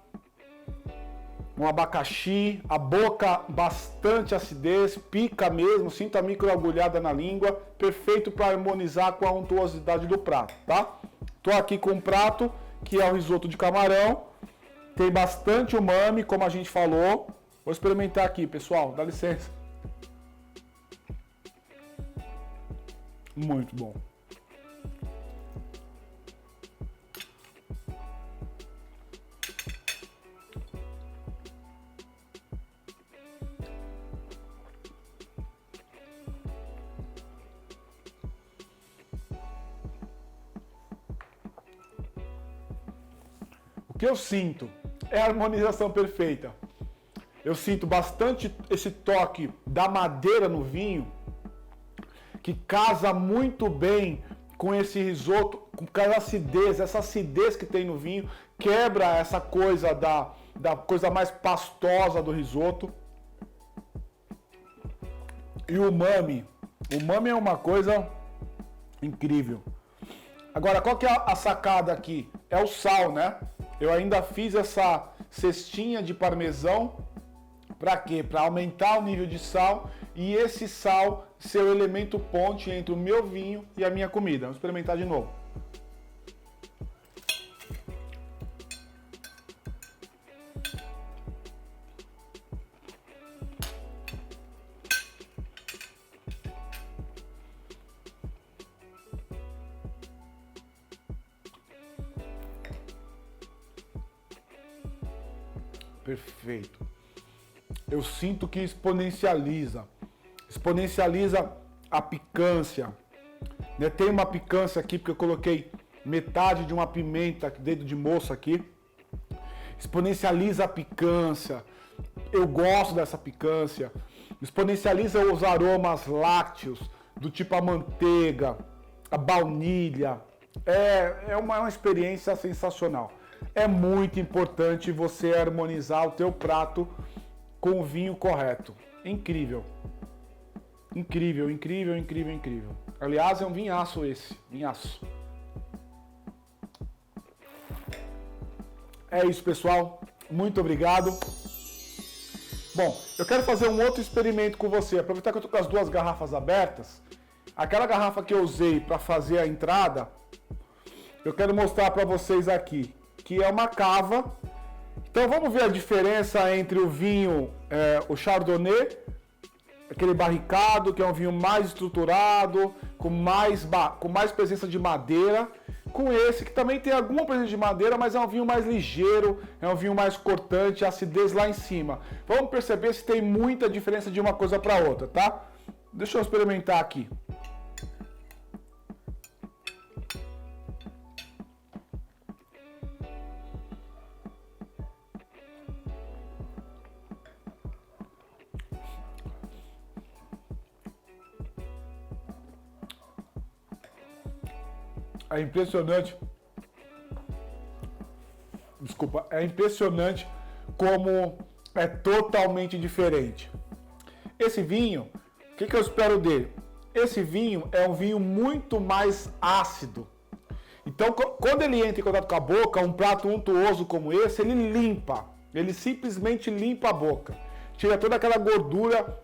um abacaxi, a boca bastante acidez, pica mesmo, sinto a microagulhada na língua, perfeito para harmonizar com a untuosidade do prato, tá? Tô aqui com um prato que é o risoto de camarão, tem bastante umami, como a gente falou. Vou experimentar aqui, pessoal, dá licença. Muito bom. O que eu sinto é a harmonização perfeita. Eu sinto bastante esse toque da madeira no vinho, que casa muito bem com esse risoto, com aquela acidez, essa acidez que tem no vinho, quebra essa coisa da coisa mais pastosa do risoto. E o umami é uma coisa incrível. Agora, qual que é a sacada aqui? É o sal, né? Eu ainda fiz essa cestinha de parmesão. Para quê? Para aumentar o nível de sal e esse sal ser o elemento ponte entre o meu vinho e a minha comida. Vamos experimentar de novo. Perfeito. Eu sinto que exponencializa a picância. Né? Tem uma picância aqui, porque eu coloquei metade de uma pimenta, dedo de moça aqui. Exponencializa a picância. Eu gosto dessa picância. Exponencializa os aromas lácteos, do tipo a manteiga, a baunilha. É uma experiência sensacional. É muito importante você harmonizar o teu prato com o vinho correto. Incrível. Incrível. Aliás, é um vinhaço esse. Vinhaço. É isso, pessoal. Muito obrigado. Bom, eu quero fazer um outro experimento com você. Aproveitar que eu tô com as duas garrafas abertas. Aquela garrafa que eu usei para fazer a entrada, eu quero mostrar para vocês aqui, que é uma cava. Então vamos ver a diferença entre o vinho, o Chardonnay, aquele barricado, que é um vinho mais estruturado, com mais presença de madeira, com esse que também tem alguma presença de madeira, mas é um vinho mais ligeiro, é um vinho mais cortante, acidez lá em cima. Vamos perceber se tem muita diferença de uma coisa para outra, tá? Deixa eu experimentar aqui. É impressionante. Desculpa, é impressionante como é totalmente diferente. Esse vinho, o que eu espero dele? Esse vinho é um vinho muito mais ácido. Então, quando ele entra em contato com a boca, um prato untuoso como esse, ele limpa. Ele simplesmente limpa a boca. Tira toda aquela gordura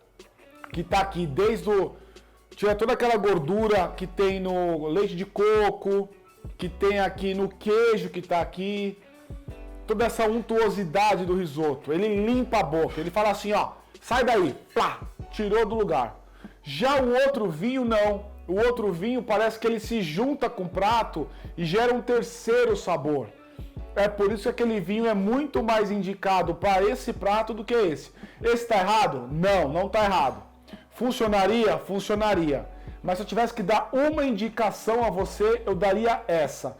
que está aqui, tira toda aquela gordura que tem no leite de coco, que tem aqui no queijo que está aqui. toda essa untuosidade do risoto. Ele limpa a boca, ele fala assim, ó, sai daí, plá, tirou do lugar. Já o outro vinho não. O outro vinho parece que ele se junta com o prato e gera um terceiro sabor. É por isso que aquele vinho é muito mais indicado para esse prato do que esse. Esse tá errado? Não, não tá errado. Funcionaria? Funcionaria. Mas se eu tivesse que dar uma indicação a você, eu daria essa.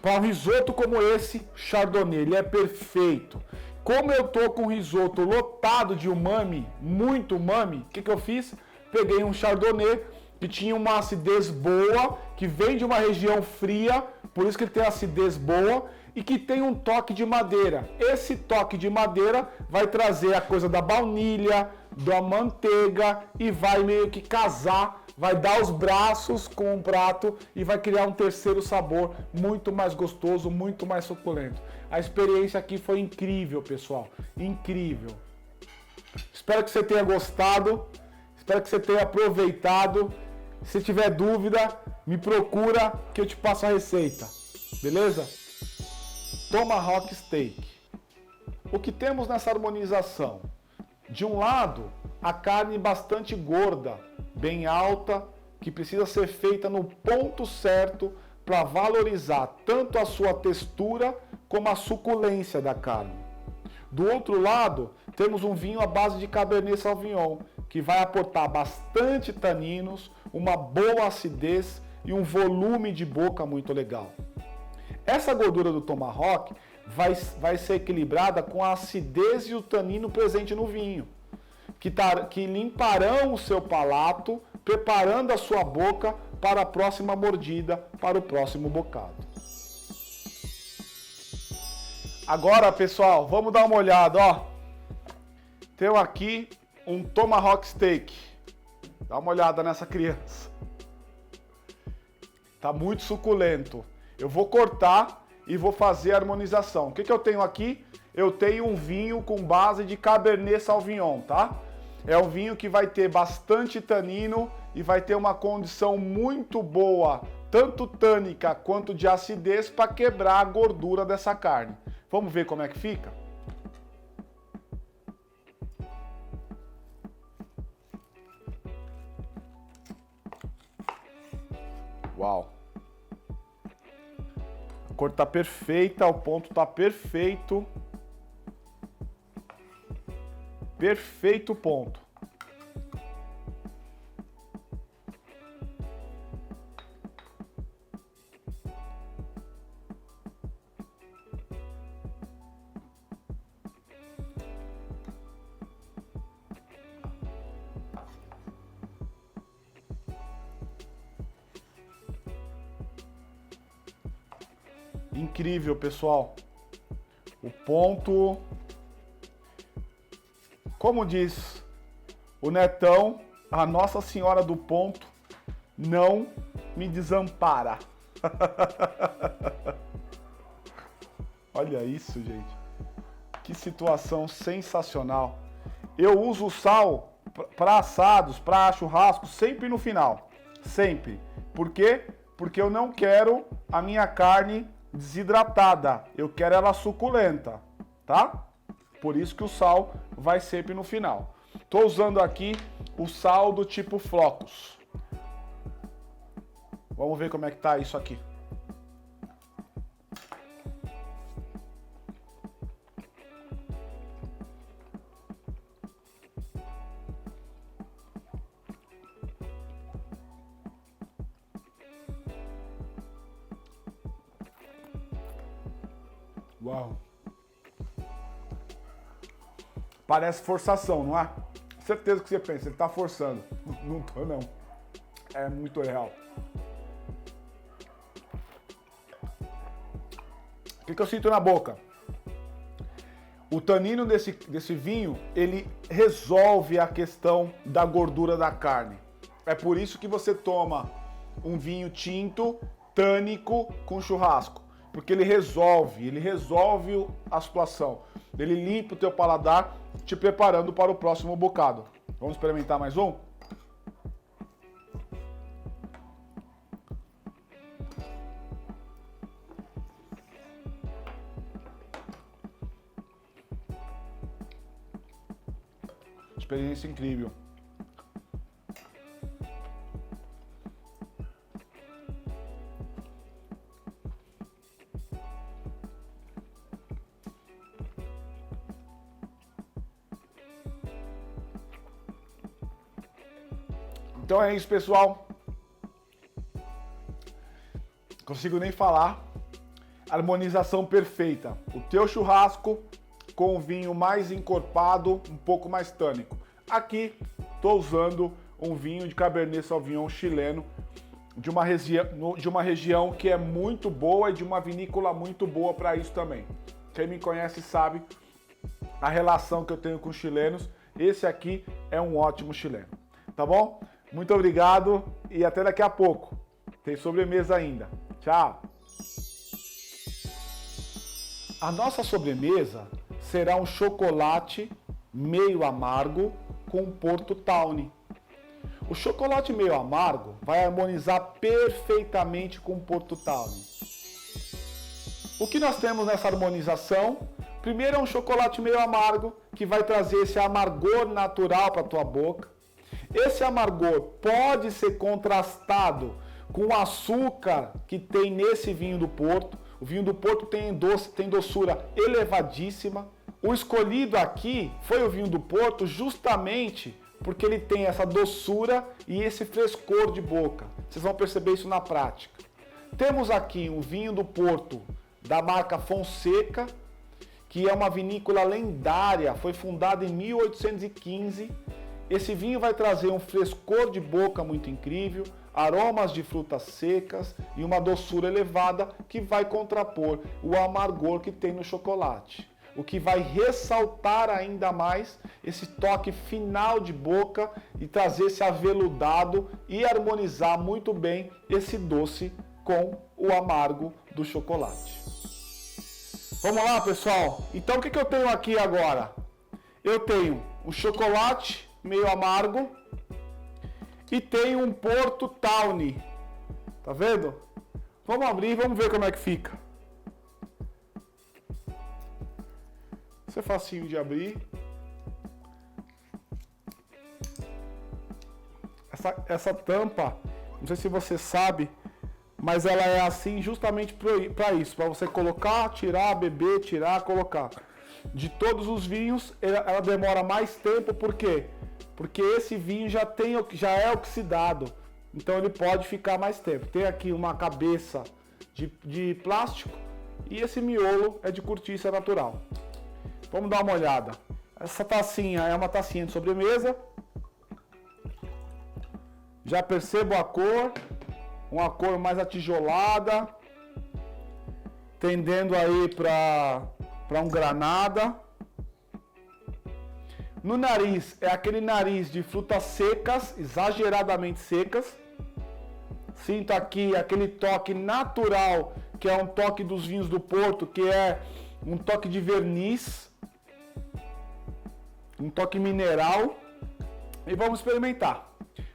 Para um risoto como esse, Chardonnay, ele é perfeito. Como eu tô com um risoto lotado de umami, muito umami, o que eu fiz? Peguei um Chardonnay que tinha uma acidez boa, que vem de uma região fria, por isso que ele tem acidez boa, e que tem um toque de madeira. Esse toque de madeira vai trazer a coisa da baunilha, da manteiga e vai meio que casar, vai dar os braços com o prato e vai criar um terceiro sabor muito mais gostoso, muito mais suculento. A experiência aqui foi incrível, pessoal, incrível. Espero que você tenha gostado, espero que você tenha aproveitado. Se tiver dúvida, me procura que eu te passo a receita, beleza? Tomahawk Steak. O que temos nessa harmonização? De um lado, a carne bastante gorda, bem alta, que precisa ser feita no ponto certo para valorizar tanto a sua textura como a suculência da carne. Do outro lado, temos um vinho à base de Cabernet Sauvignon, que vai aportar bastante taninos, uma boa acidez e um volume de boca muito legal. Essa gordura do Tomahawk vai ser equilibrada com a acidez e o tanino presente no vinho, que limparão o seu palato, preparando a sua boca para a próxima mordida, para o próximo bocado. Agora, pessoal, vamos dar uma olhada, ó. Tenho aqui um Tomahawk Steak. Dá uma olhada nessa criança. Tá muito suculento. Eu vou cortar e vou fazer a harmonização. O que eu tenho aqui? Eu tenho um vinho com base de Cabernet Sauvignon, tá? É um vinho que vai ter bastante tanino e vai ter uma condição muito boa, tanto tânica quanto de acidez, para quebrar a gordura dessa carne. Vamos ver como é que fica? Uau! A cor tá perfeita, o ponto tá perfeito. Perfeito ponto. Incrível, pessoal. O ponto, como diz o Netão, a Nossa Senhora do Ponto não me desampara. Olha isso, gente. Que situação sensacional. Eu uso sal para assados, para churrasco, sempre no final. Sempre. Por quê? Porque eu não quero a minha carne desidratada. Eu quero ela suculenta, tá? Por isso que o sal vai sempre no final. Estou usando aqui o sal do tipo flocos. Vamos ver como é que tá isso aqui. Uau! Parece forçação, não é? Certeza que você pensa, ele tá forçando. Não tô, não. É muito real. O que eu sinto na boca? O tanino desse vinho, ele resolve a questão da gordura da carne. É por isso que você toma um vinho tinto, tânico, com churrasco. Porque ele resolve a situação. Ele limpa o teu paladar, te preparando para o próximo bocado. Vamos experimentar mais um? experiência incrível. Então é isso, pessoal. Não consigo nem falar. Harmonização perfeita. O teu churrasco com o vinho mais encorpado, um pouco mais tânico. Aqui estou usando um vinho de Cabernet Sauvignon chileno de uma região que é muito boa e de uma vinícola muito boa para isso também. Quem me conhece sabe a relação que eu tenho com os chilenos. Esse aqui é um ótimo chileno. Tá bom? Muito obrigado e até daqui a pouco. Tem sobremesa ainda. Tchau! A nossa sobremesa será um chocolate meio amargo com Porto Tawny. O chocolate meio amargo vai harmonizar perfeitamente com o Porto Tawny. O que nós temos nessa harmonização? Primeiro é um chocolate meio amargo que vai trazer esse amargor natural para a tua boca. Esse amargor pode ser contrastado com o açúcar que tem nesse vinho do Porto. O vinho do Porto tem doçura elevadíssima. O escolhido aqui foi o vinho do Porto justamente porque ele tem essa doçura e esse frescor de boca. Vocês vão perceber isso na prática. Temos aqui um vinho do Porto da marca Fonseca, que é uma vinícola lendária, foi fundada em 1815. Esse vinho vai trazer um frescor de boca muito incrível, aromas de frutas secas e uma doçura elevada que vai contrapor o amargor que tem no chocolate. O que vai ressaltar ainda mais esse toque final de boca e trazer esse aveludado e harmonizar muito bem esse doce com o amargo do chocolate. Vamos lá, pessoal? Então o que eu tenho aqui agora? Eu tenho um chocolate meio amargo e tem um Porto Tawny. Tá vendo? Vamos abrir e vamos ver como é que fica. Isso é facinho de abrir. Essa tampa, não sei se você sabe, mas ela é assim justamente para isso, para você colocar, tirar, beber, tirar, colocar. De todos os vinhos, ela demora mais tempo, por quê? Porque esse vinho já é oxidado, então ele pode ficar mais tempo. Tem aqui uma cabeça de plástico e esse miolo é de cortiça natural. Vamos dar uma olhada. Essa tacinha é uma tacinha de sobremesa. Já percebo a cor, uma cor mais atijolada, tendendo aí para um granada. No nariz, é aquele nariz de frutas secas, exageradamente secas. Sinto aqui aquele toque natural, que é um toque dos vinhos do Porto, que é um toque de verniz, um toque mineral. E vamos experimentar.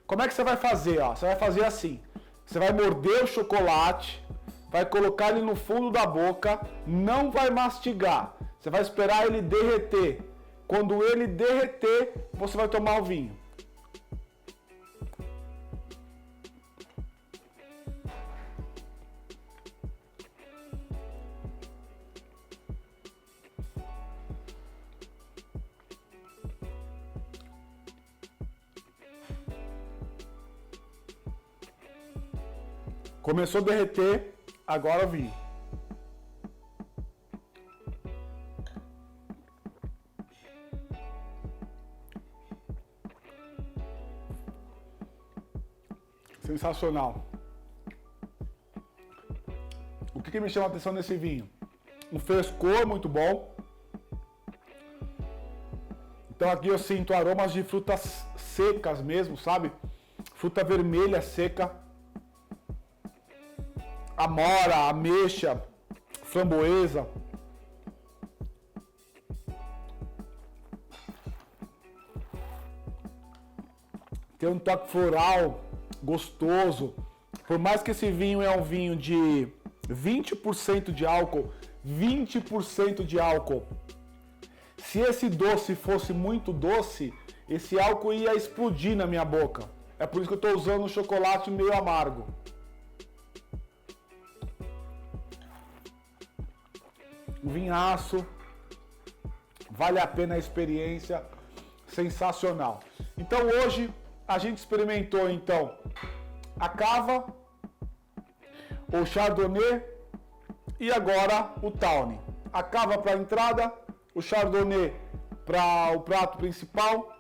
Como é que você vai fazer? Você vai fazer assim. Você vai morder o chocolate, vai colocar ele no fundo da boca, não vai mastigar. Você vai esperar ele derreter. Quando ele derreter, você vai tomar o vinho. Começou a derreter, agora o vinho. Sensacional. O que me chama a atenção nesse vinho? Um frescor muito bom. Então aqui eu sinto aromas de frutas secas mesmo, sabe? Fruta vermelha seca. Amora, ameixa, framboesa. Tem um toque floral gostoso. Por mais que esse vinho é um vinho de 20% de álcool, Se esse doce fosse muito doce, esse álcool ia explodir na minha boca. É por isso que eu estou usando um chocolate meio amargo. Um vinhaço. Vale a pena a experiência. Sensacional. Então hoje a gente experimentou então a cava, o chardonnay e agora o tawny. A cava para a entrada, o chardonnay para o prato principal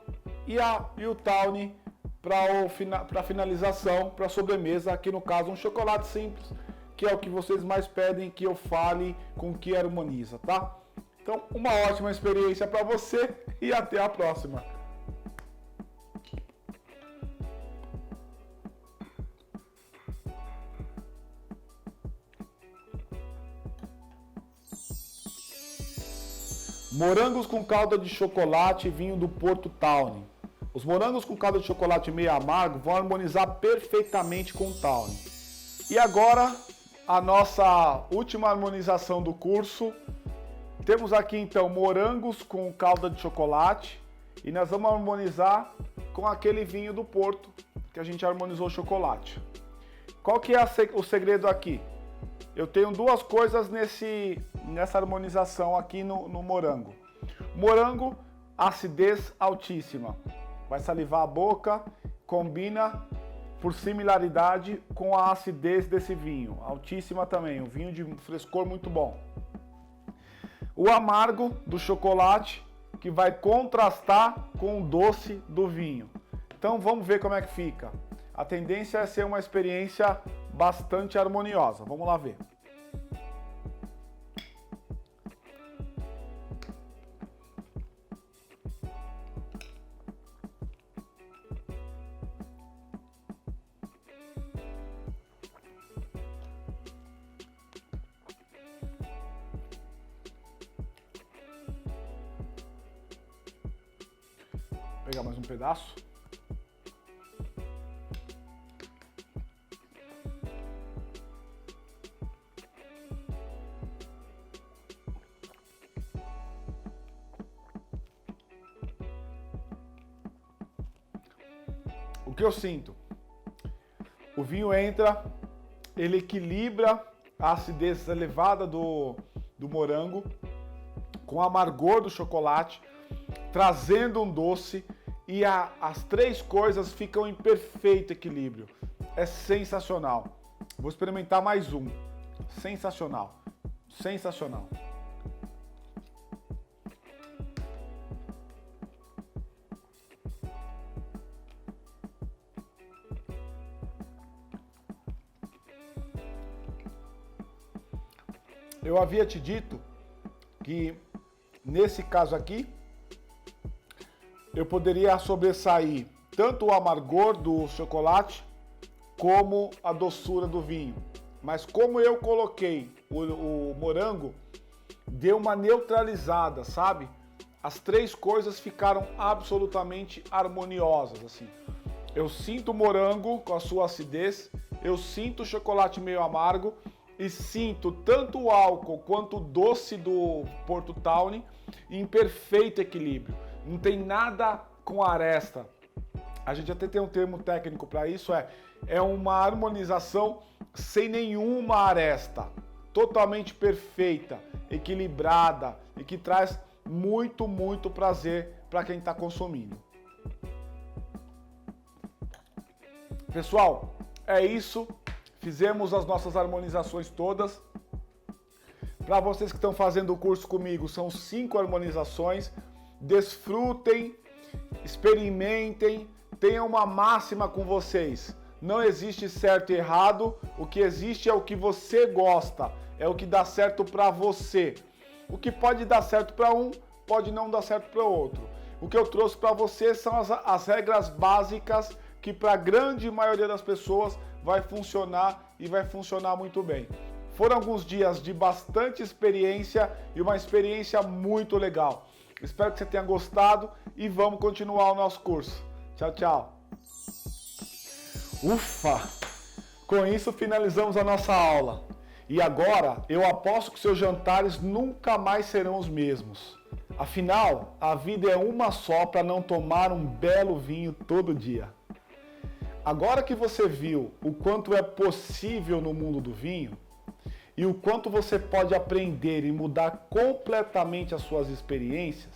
e o tawny para a finalização, para a sobremesa, aqui no caso um chocolate simples, que é o que vocês mais pedem que eu fale com o que harmoniza, tá? Então, uma ótima experiência para você e até a próxima. Morangos com calda de chocolate e vinho do Porto Tawny. Os morangos com calda de chocolate meio amargo vão harmonizar perfeitamente com o Tawny. E agora, a nossa última harmonização do curso. Temos aqui então morangos com calda de chocolate e nós vamos harmonizar com aquele vinho do Porto que a gente harmonizou o chocolate. Qual que é o segredo aqui? Eu tenho duas coisas nessa harmonização aqui no morango. Morango, acidez altíssima. Vai salivar a boca, combina por similaridade com a acidez desse vinho. Altíssima também, um vinho de frescor muito bom. O amargo do chocolate, que vai contrastar com o doce do vinho. Então vamos ver como é que fica. A tendência é ser uma experiência bastante harmoniosa. Vamos lá ver. Vou pegar mais um pedaço. O que eu sinto? O vinho entra, ele equilibra a acidez elevada do morango com o amargor do chocolate, trazendo um doce, e as três coisas ficam em perfeito equilíbrio. É sensacional. Vou experimentar mais um. Sensacional. Sensacional. Eu havia te dito que nesse caso aqui eu poderia sobressair tanto o amargor do chocolate como a doçura do vinho. Mas como eu coloquei o morango, deu uma neutralizada, sabe? As três coisas ficaram absolutamente harmoniosas, assim. Eu sinto o morango com a sua acidez, eu sinto o chocolate meio amargo e sinto tanto o álcool quanto o doce do Porto Tawny em perfeito equilíbrio. Não tem nada com aresta. A gente até tem um termo técnico para isso, é uma harmonização sem nenhuma aresta. Totalmente perfeita, equilibrada e que traz muito, muito prazer para quem está consumindo. Pessoal, é isso. Fizemos as nossas harmonizações todas. Para vocês que estão fazendo o curso comigo, são 5 harmonizações. Desfrutem, experimentem, tenham uma máxima com vocês. Não existe certo e errado, o que existe é o que você gosta, é o que dá certo para você. O que pode dar certo para um, pode não dar certo para outro. O que eu trouxe para você são as regras básicas que para a grande maioria das pessoas vai funcionar e vai funcionar muito bem. Foram alguns dias de bastante experiência e uma experiência muito legal. Espero que você tenha gostado e vamos continuar o nosso curso. Tchau, tchau. Ufa! Com isso finalizamos a nossa aula. E agora eu aposto que seus jantares nunca mais serão os mesmos. Afinal, a vida é uma só para não tomar um belo vinho todo dia. Agora que você viu o quanto é possível no mundo do vinho e o quanto você pode aprender e mudar completamente as suas experiências,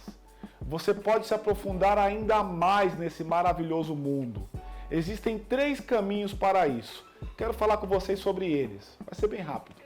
você pode se aprofundar ainda mais nesse maravilhoso mundo. Existem 3 caminhos para isso. Quero falar com vocês sobre eles. Vai ser bem rápido.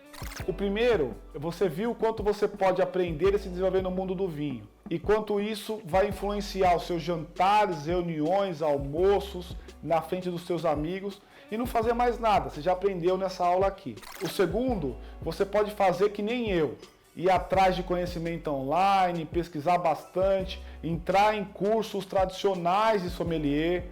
O primeiro, você viu o quanto você pode aprender e se desenvolver no mundo do vinho. E quanto isso vai influenciar os seus jantares, reuniões, almoços, na frente dos seus amigos e não fazer mais nada. Você já aprendeu nessa aula aqui. O segundo, você pode fazer que nem eu. Ir atrás de conhecimento online, pesquisar bastante, entrar em cursos tradicionais de sommelier.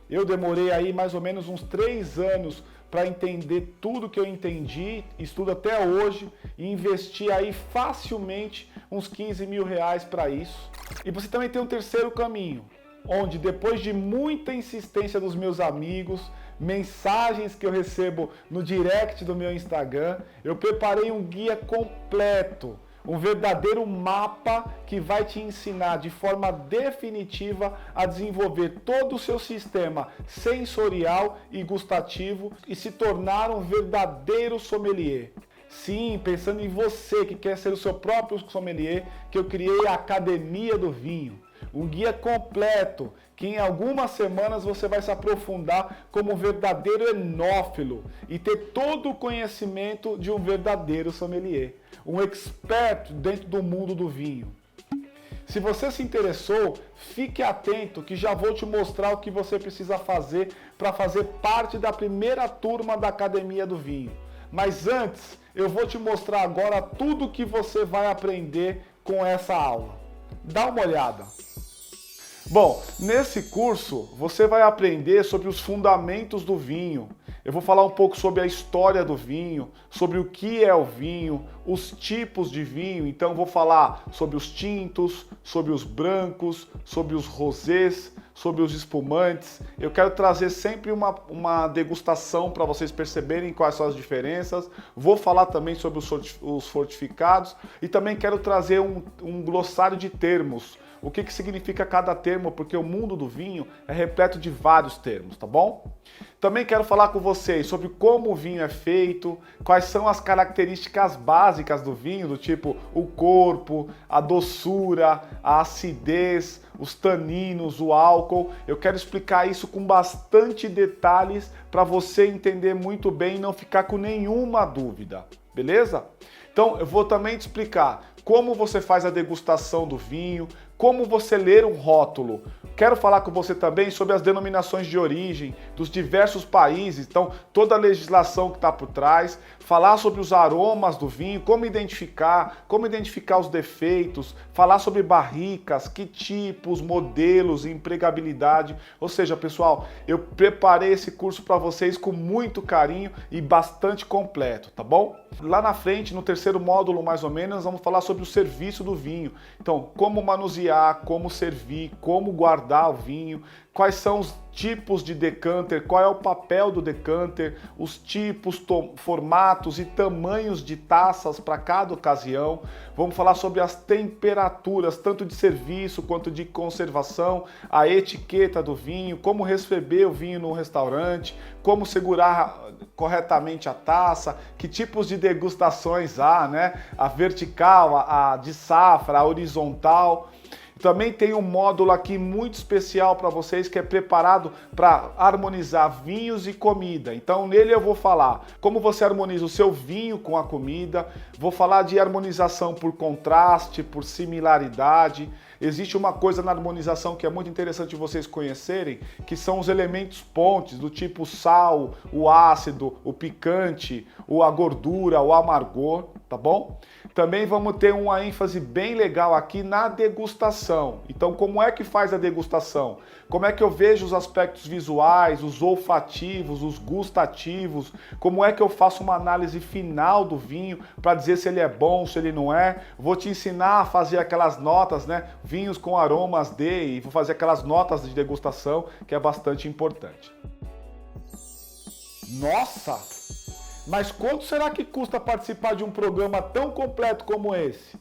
Eu demorei aí mais ou menos uns 3 anos para entender tudo que eu entendi, estudo até hoje e investi aí facilmente uns 15 mil reais para isso. E você também tem um terceiro caminho, onde depois de muita insistência dos meus amigos, mensagens que eu recebo no direct do meu Instagram, eu preparei um guia completo, um verdadeiro mapa que vai te ensinar de forma definitiva a desenvolver todo o seu sistema sensorial e gustativo e se tornar um verdadeiro sommelier. Sim, pensando em você que quer ser o seu próprio sommelier, que eu criei a Academia do Vinho. Um guia completo que em algumas semanas você vai se aprofundar como um verdadeiro enófilo e ter todo o conhecimento de um verdadeiro sommelier, um expert dentro do mundo do vinho. Se você se interessou, fique atento que já vou te mostrar o que você precisa fazer para fazer parte da primeira turma da Academia do Vinho. Mas antes, eu vou te mostrar agora tudo o que você vai aprender com essa aula. Dá uma olhada. Bom, nesse curso você vai aprender sobre os fundamentos do vinho. Eu vou falar um pouco sobre a história do vinho, sobre o que é o vinho, os tipos de vinho. Então vou falar sobre os tintos, sobre os brancos, sobre os rosés, sobre os espumantes. Eu quero trazer sempre uma degustação para vocês perceberem quais são as diferenças. Vou falar também sobre os fortificados e também quero trazer um glossário de termos. O que significa cada termo, porque o mundo do vinho é repleto de vários termos, tá bom? Também quero falar com vocês sobre como o vinho é feito, quais são as características básicas do vinho, do tipo o corpo, a doçura, a acidez, os taninos, o álcool. Eu quero explicar isso com bastante detalhes para você entender muito bem e não ficar com nenhuma dúvida, beleza? Então eu vou também te explicar como você faz a degustação do vinho, como você ler um rótulo. Quero falar com você também sobre as denominações de origem dos diversos países, então toda a legislação que está por trás, falar sobre os aromas do vinho, como identificar os defeitos, falar sobre barricas, que tipos, modelos, empregabilidade. Ou seja, pessoal, eu preparei esse curso para vocês com muito carinho e bastante completo, tá bom? Lá na frente, no terceiro módulo mais ou menos, vamos falar sobre o serviço do vinho. Então, como manusear, como servir, como guardar o vinho, quais são os tipos de decanter, qual é o papel do decanter, os tipos, formatos e tamanhos de taças para cada ocasião. Vamos falar sobre as temperaturas, tanto de serviço quanto de conservação, a etiqueta do vinho, como receber o vinho no restaurante, como segurar corretamente a taça, que tipos de degustações há, né? A vertical, a de safra, a horizontal. Também tem um módulo aqui muito especial para vocês que é preparado para harmonizar vinhos e comida. Então nele eu vou falar como você harmoniza o seu vinho com a comida, vou falar de harmonização por contraste, por similaridade. Existe uma coisa na harmonização que é muito interessante vocês conhecerem, que são os elementos pontes, do tipo o sal, o ácido, o picante, a gordura, o amargor, tá bom? Também vamos ter uma ênfase bem legal aqui na degustação. Então, como é que faz a degustação? Como é que eu vejo os aspectos visuais, os olfativos, os gustativos? Como é que eu faço uma análise final do vinho para dizer se ele é bom, se ele não é? Vou te ensinar a fazer aquelas notas, né? Vinhos com aromas de, e vou fazer aquelas notas de degustação, que é bastante importante. Nossa! Mas quanto será que custa participar de um programa tão completo como esse?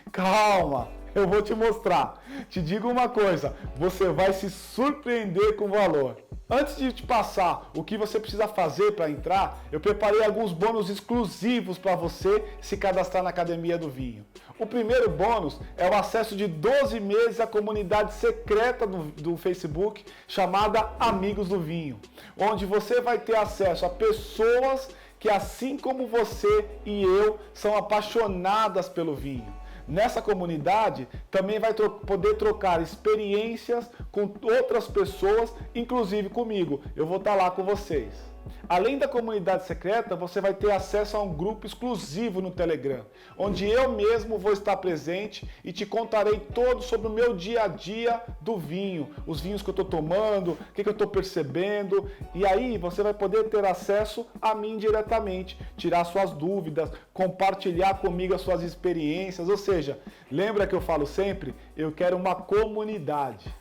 Calma, Eu vou te mostrar. Te digo uma coisa, você vai se surpreender com o valor. Antes de te passar o que você precisa fazer para entrar, eu preparei alguns bônus exclusivos para você se cadastrar na Academia do Vinho. O primeiro bônus é o acesso de 12 meses à comunidade secreta do Facebook chamada Amigos do Vinho, onde você vai ter acesso a pessoas que, assim como você e eu, são apaixonadas pelo vinho. Nessa comunidade também vai poder trocar experiências com outras pessoas, inclusive comigo. Eu vou estar lá com vocês. Além da comunidade secreta, você vai ter acesso a um grupo exclusivo no Telegram, onde eu mesmo vou estar presente e te contarei todo sobre o meu dia a dia do vinho, os vinhos que eu estou tomando, o que eu estou percebendo, e aí você vai poder ter acesso a mim diretamente, tirar suas dúvidas, compartilhar comigo as suas experiências, ou seja, lembra que eu falo sempre, eu quero uma comunidade.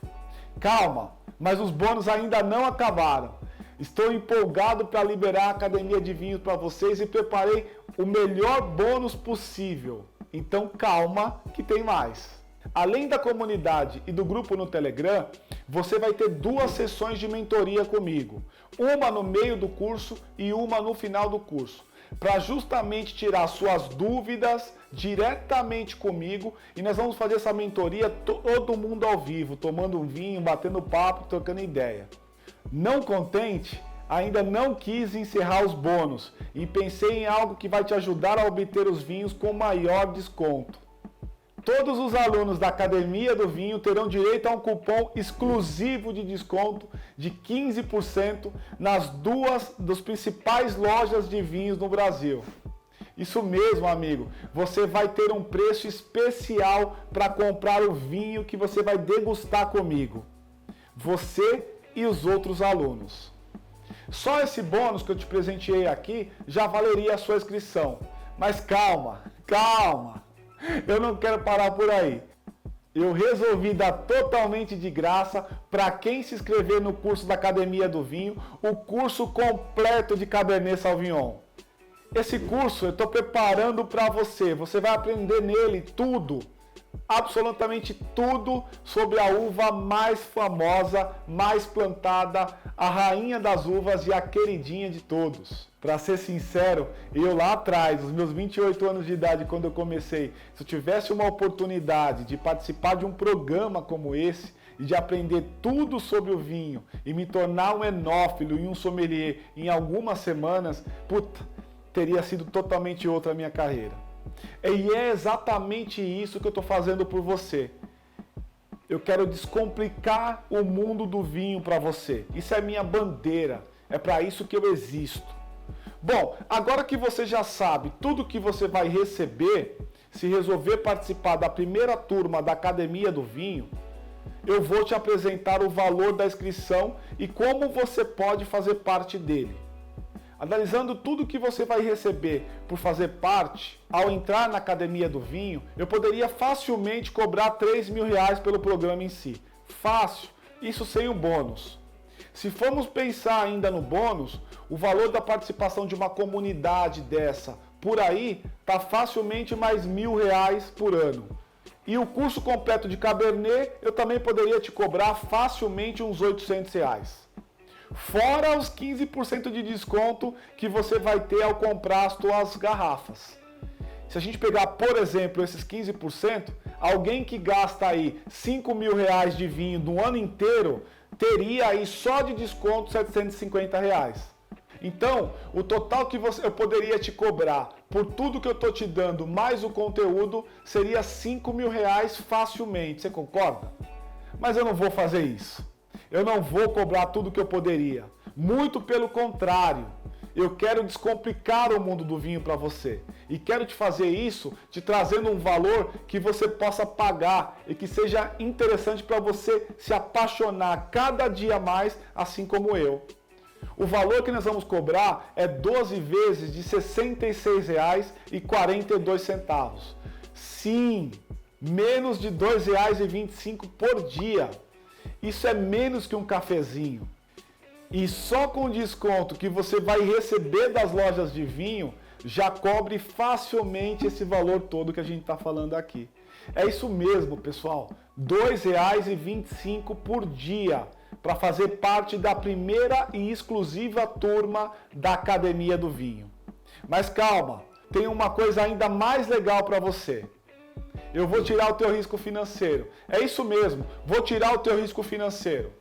Calma, mas os bônus ainda não acabaram. Estou empolgado para liberar a Academia de Vinhos para vocês e preparei o melhor bônus possível. Então calma que tem mais. Além da comunidade e do grupo no Telegram, você vai ter 2 sessões de mentoria comigo. Uma no meio do curso e uma no final do curso. Para justamente tirar suas dúvidas diretamente comigo. E nós vamos fazer essa mentoria todo mundo ao vivo, tomando um vinho, batendo papo, trocando ideia. Não contente, ainda não quis encerrar os bônus e pensei em algo que vai te ajudar a obter os vinhos com maior desconto. Todos os alunos da Academia do Vinho terão direito a um cupom exclusivo de desconto de 15% nas 2 das principais lojas de vinhos no Brasil. Isso mesmo, amigo, você vai ter um preço especial para comprar o vinho que você vai degustar comigo. Você e os outros alunos. Só esse bônus que eu te presenteei aqui já valeria a sua inscrição. Mas calma, calma. Eu não quero parar por aí. Eu resolvi dar totalmente de graça para quem se inscrever no curso da Academia do Vinho, o curso completo de Cabernet Sauvignon. Esse curso eu estou preparando para você. Você vai aprender nele tudo. Absolutamente tudo sobre a uva mais famosa, mais plantada, a rainha das uvas e a queridinha de todos. Para ser sincero, eu lá atrás, os meus 28 anos de idade, quando eu comecei, se eu tivesse uma oportunidade de participar de um programa como esse e de aprender tudo sobre o vinho e me tornar um enófilo e um sommelier em algumas semanas, teria sido totalmente outra a minha carreira. E é exatamente isso que eu estou fazendo por você. Eu quero descomplicar o mundo do vinho para você. Isso é minha bandeira. É para isso que eu existo. Bom, agora que você já sabe tudo que você vai receber, se resolver participar da primeira turma da Academia do Vinho, eu vou te apresentar o valor da inscrição e como você pode fazer parte dele. Analisando tudo que você vai receber por fazer parte, ao entrar na Academia do Vinho, eu poderia facilmente cobrar R$3.000 pelo programa em si. Fácil, isso sem o bônus. Se formos pensar ainda no bônus, o valor da participação de uma comunidade dessa por aí está facilmente mais R$1.000 por ano. E o curso completo de Cabernet eu também poderia te cobrar facilmente uns R$800. Fora os 15% de desconto que você vai ter ao comprar as suas garrafas. Se a gente pegar, por exemplo, esses 15%, alguém que gasta aí R$5.000 de vinho no ano inteiro, teria aí só de desconto R$750. Então, o total que eu poderia te cobrar por tudo que eu estou te dando, mais o conteúdo, seria R$5.000 facilmente. Você concorda? Mas eu não vou fazer isso. Eu não vou cobrar tudo que eu poderia. Muito pelo contrário. Eu quero descomplicar o mundo do vinho para você. E quero te fazer isso te trazendo um valor que você possa pagar e que seja interessante para você se apaixonar cada dia mais, assim como eu. O valor que nós vamos cobrar é 12 vezes de R$ 66,42. Sim, menos de R$ 2,25 por dia. Isso é menos que um cafezinho. E só com o desconto que você vai receber das lojas de vinho, já cobre facilmente esse valor todo que a gente está falando aqui. É isso mesmo, pessoal. R$ 2,25 por dia para fazer parte da primeira e exclusiva turma da Academia do Vinho. Mas calma, tem uma coisa ainda mais legal para você. Eu vou tirar o teu risco financeiro. É isso mesmo, vou tirar o teu risco financeiro.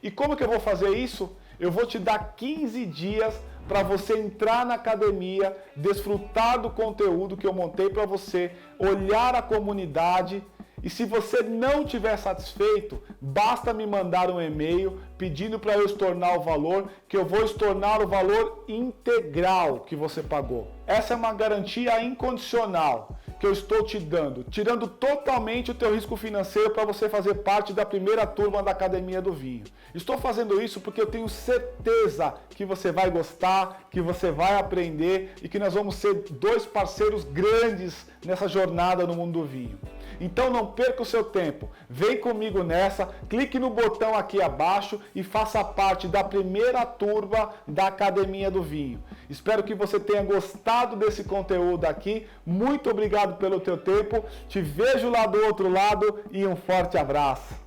E como que eu vou fazer isso? Eu vou te dar 15 dias para você entrar na academia, desfrutar do conteúdo que eu montei para você, olhar a comunidade. E se você não estiver satisfeito, basta me mandar um e-mail pedindo para eu estornar o valor, que eu vou estornar o valor integral que você pagou. Essa é uma garantia incondicional que eu estou te dando, tirando totalmente o teu risco financeiro para você fazer parte da primeira turma da Academia do Vinho. Estou fazendo isso porque eu tenho certeza que você vai gostar, que você vai aprender e que nós vamos ser dois parceiros grandes nessa jornada no mundo do vinho. Então não perca o seu tempo, vem comigo nessa, clique no botão aqui abaixo e faça parte da primeira turma da Academia do Vinho. Espero que você tenha gostado desse conteúdo aqui, muito obrigado pelo teu tempo, te vejo lá do outro lado e um forte abraço.